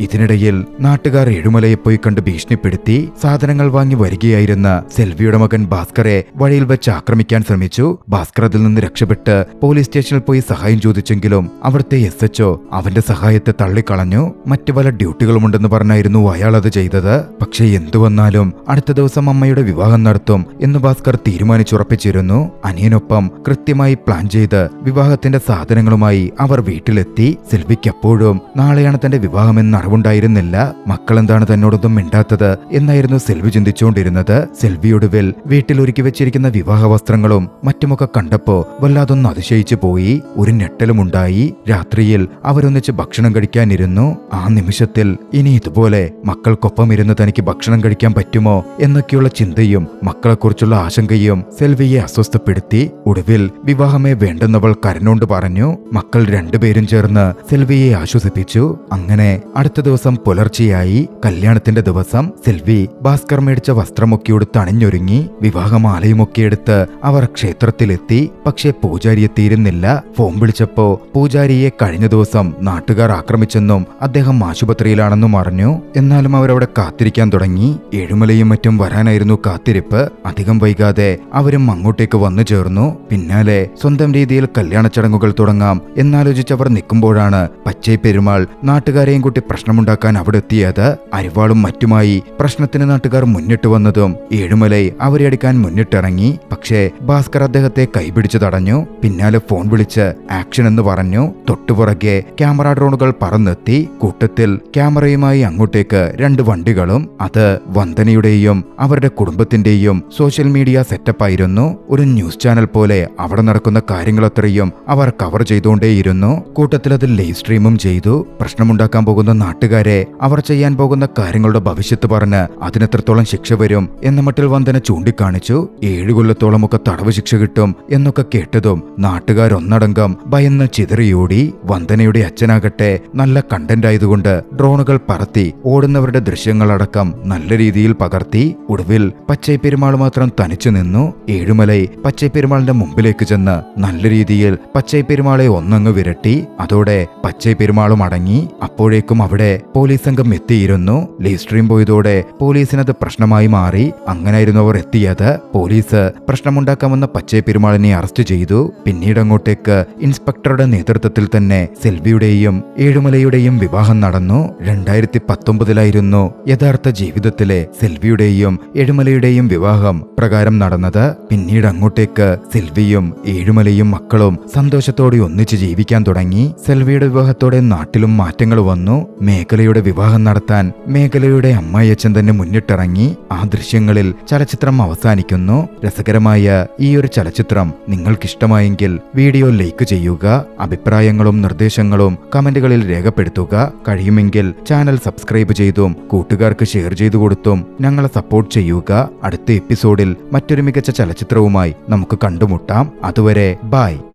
ഇതിനിടയിൽ നാട്ടുകാർ ഏഴുമലയെ പോയി കണ്ട് ഭീഷണിപ്പെടുത്തി. സാധനങ്ങൾ വാങ്ങി വരികയായിരുന്ന സെൽവിയുടെ മകൻ ഭാസ്കറെ വഴിയിൽ വെച്ച് ആക്രമിക്കാൻ ശ്രമിച്ചു. ഭാസ്കർ അതിൽ നിന്ന് രക്ഷപ്പെട്ട് പോലീസ് സ്റ്റേഷനിൽ പോയി സഹായം ചോദിച്ചെങ്കിലും അവിടുത്തെ SHO അവന്റെ സഹായത്തെ തള്ളിക്കളഞ്ഞു. മറ്റു പല ഡ്യൂട്ടികളുമുണ്ടെന്ന് പറഞ്ഞായിരുന്നു അയാൾ അത് ചെയ്തത്. പക്ഷേ എന്തു വന്നാലും അടുത്ത ദിവസം അമ്മയുടെ വിവാഹം നടത്തും എന്ന് ഭാസ്കർ തീരുമാനിച്ചുറപ്പിച്ചിരുന്നു. അനിയനൊപ്പം കൃത്യമായി പ്ലാൻ ചെയ്ത് വിവാഹത്തിന്റെ സാധനങ്ങളുമായി അവർ വീട്ടിലെത്തി. സെൽവിക്കപ്പോഴും നാളെയാണ് തന്റെ വിവാഹമെന്ന് അറിവുണ്ടായിരുന്നില്ല. മക്കളെന്താണ് തന്നോടൊന്നും മിണ്ടാത്തത് എന്നായിരുന്നു സെൽവി ചിന്തിച്ചുകൊണ്ടിരുന്നത്. സെൽവിയൊടുവിൽ വീട്ടിൽ ഒരുക്കി വെച്ചിരിക്കുന്ന വിവാഹ വസ്ത്രങ്ങളും മറ്റുമൊക്കെ കണ്ടപ്പോ വല്ലാതൊന്ന് അതിശയിച്ചു പോയി. ഒരു ഞെട്ടലുമുണ്ടായി. രാത്രിയിൽ അവരൊന്നിച്ച് ഭക്ഷണം കഴിക്കാനിരുന്നു. ആ നിമിഷത്തിൽ ഇനി ഇതുപോലെ മക്കൾക്കൊപ്പം ഇരുന്ന് തനിക്ക് ഭക്ഷണം കഴിക്കാൻ പറ്റുമോ എന്നൊക്കെയുള്ള ചിന്തയും മക്കളെക്കുറിച്ചുള്ള ആശങ്കയും സെൽവിയെ അസ്വസ്ഥപ്പെടുത്തി. ഒടുവിൽ വിവാഹമേ വേണ്ടെന്നവൾ കരഞ്ഞോണ്ട് പറഞ്ഞു. മക്കൾ രണ്ടുപേരും ചേർന്ന് സെൽവിയെ ആശ്വസിപ്പിച്ചു. അങ്ങനെ അടുത്ത ദിവസം പുലർച്ചെയായി. കല്യാണത്തിന്റെ ദിവസം. സെൽവി ഭാസ്കർ മേടിച്ച വസ്ത്രമൊക്കെ എടുത്ത് അണിഞ്ഞൊരുങ്ങി. വിവാഹമാലയുമൊക്കെ എടുത്ത് അവർ ക്ഷേത്രത്തിലെത്തി. പക്ഷേ പൂജാരി എത്തിയിരുന്നില്ല. ഫോൺ വിളിച്ചപ്പോ പൂജാരിയെ കഴിഞ്ഞ ദിവസം നാട്ടുകാർ ആക്രമിച്ചെന്നും അദ്ദേഹം ആശുപത്രിയിലാണെന്നും അറിഞ്ഞു. എന്നാലും അവരവിടെ കാത്തിരിക്കാൻ തുടങ്ങി. ഏഴുമലയും മറ്റും വരാനായിരുന്നു കാത്തിരിപ്പ്. അധികം വൈകാതെ അവരും അങ്ങോട്ടേക്ക് വന്നു ചേർന്നു. പിന്നാലെ സ്വന്തം രീതിയിൽ കല്യാണ ചടങ്ങുകൾ തുടങ്ങാം എന്നാലോചിച്ചവർ നിൽക്കുമ്പോഴാണ് പച്ചൈ പെരുമാൾ നാട്ടുകാരെയും കൂട്ടി പ്രശ്നമുണ്ടാക്കാൻ അവിടെ എത്തിയത്. അരിവാളും മറ്റുമായി പ്രശ്നത്തിന് നാട്ടുകാർ മുന്നിട്ട് വന്നതും ഏഴുമലൈ അവരെ അടിക്കാൻ മുന്നിട്ടിറങ്ങി. പക്ഷേ ഭാസ്കർ അദ്ദേഹത്തെ കൈപിടിച്ചു തടഞ്ഞു. പിന്നാലെ ഫോൺ വിളിച്ച് ആക്ഷൻ എന്ന് പറഞ്ഞു. തൊട്ടുപുറകെ ക്യാമറ ഡ്രോണുകൾ പറന്നെത്തി. കൂട്ടത്തിൽ ക്യാമറയുമായി അങ്ങോട്ടേക്ക് 2 വണ്ടികളും. അത് വന്ദനയുടെയും അവരുടെ കുടുംബത്തിന്റെയും സോഷ്യൽ മീഡിയ സെറ്റപ്പായിരുന്നു. ഒരു ന്യൂസ് ചാനൽ പോലെ അവിടെ നടക്കുന്ന കാര്യങ്ങളത്രയും അവർ കവർ ചെയ്തുകൊണ്ടേയിരുന്നു. കൂട്ടത്തിൽ അത് ലൈവ് സ്ട്രീമും ചെയ്തു. പ്രശ്നമുണ്ടാക്കാൻ പോകുന്ന നാട്ടുകാരെ അവർ ചെയ്യാൻ പോകുന്ന കാര്യങ്ങളുടെ ഭവിഷ്യത്ത് പറഞ്ഞ് അതിനെത്രത്തോളം ശിക്ഷ വരും എന്ന മട്ടിൽ വന്ദന ചൂണ്ടിക്കാണിച്ചു. 7 കൊല്ലത്തോളമൊക്കെ തടവ് ശിക്ഷ കിട്ടും എന്നൊക്കെ കേട്ടതും നാട്ടുകാരൊന്നടങ്കം ഭയന്ന് ചിതറിയോടി. വന്ദനയുടെ അച്ഛനാകട്ടെ നല്ല കണ്ടന്റ് ആയതുകൊണ്ട് ഡ്രോണുകൾ പറത്തി ഓടുന്നവരുടെ ദൃശ്യങ്ങളടക്കം നല്ല രീതിയിൽ പകർത്തി. ഒടുവിൽ പച്ചൈ പെരുമാൾ മാത്രം തനിച്ചു നിന്നു. ഏഴുമലൈ പച്ചൈ പെരുമാളിന്റെ മുമ്പിലേക്ക് ചെന്ന് നല്ല രീതിയിൽ പച്ചൈ പെരുമാളെ ഒന്നങ്ങ് വിരട്ടി. അതോടെ പച്ചൈ പെരുമാളും അടങ്ങി. അപ്പോഴേക്കും അവിടെ പോലീസ് സംഘം എത്തിയിരുന്നു. ലൈവ് സ്ട്രീം പോയതോടെ പോലീസിനത് പ്രശ്നമായി മാറി. അങ്ങനായിരുന്നു അവർ എത്തിയത്. പോലീസ് പ്രശ്നമുണ്ടാക്കാമെന്ന പച്ചൈ പെരുമാളിനെ അറസ്റ്റ് ചെയ്തു. പിന്നീട് അങ്ങോട്ടേക്ക് ഇൻസ്പെക്ടറുടെ നേതൃത്വത്തിൽ തന്നെ സെൽവിയുടെയും ഏഴുമലയുടെയും വിവാഹം നടന്നു. 2019 യഥാർത്ഥ ജീവിതത്തിലെ സെൽവിയുടെയും ഏഴുമലയുടെയും വിവാഹം പ്രകാരം നടന്നത്. പിന്നീട് അങ്ങോട്ടേക്ക് സെൽവിയും ഏഴുമലയും മക്കളും സന്തോഷത്തോടെ ഒന്നിച്ച് ജീവിക്കാൻ തുടങ്ങി. സെൽവിയുടെ വിവാഹത്തോടെ നാട്ടിലും മാറ്റങ്ങൾ വന്നു. മേഖലയുടെ വിവാഹം നടത്താൻ മേഖലയുടെ അമ്മായിയച്ഛൻ തന്നെ മുന്നിട്ടിറങ്ങി. ആ ദൃശ്യങ്ങളിൽ ചലച്ചിത്രം അവസാനിക്കുന്നു. രസകരമായ ഈ ഒരു ചലച്ചിത്രം നിങ്ങൾക്കിഷ്ടമായെങ്കിൽ വീഡിയോ ലൈക്ക് ചെയ്യുക. അഭിപ്രായങ്ങളും നിർദ്ദേശങ്ങളും കമന്റുകളിൽ രേഖപ്പെടുത്തുക. കഴിയുമെങ്കിൽ ചാനൽ സബ്സ്ക്രൈബ് ചെയ്തും കൂട്ടുകാർക്ക് ഷെയർ ചെയ്തു കൊടുത്തും ഞങ്ങളെ സപ്പോർട്ട് ചെയ്യുക. അടുത്ത എപ്പിസോഡിൽ മറ്റൊരു മികച്ച ചലച്ചിത്രവുമായി നമുക്ക് കണ്ടുമുട്ടാം. അതുവരെ ബൈ.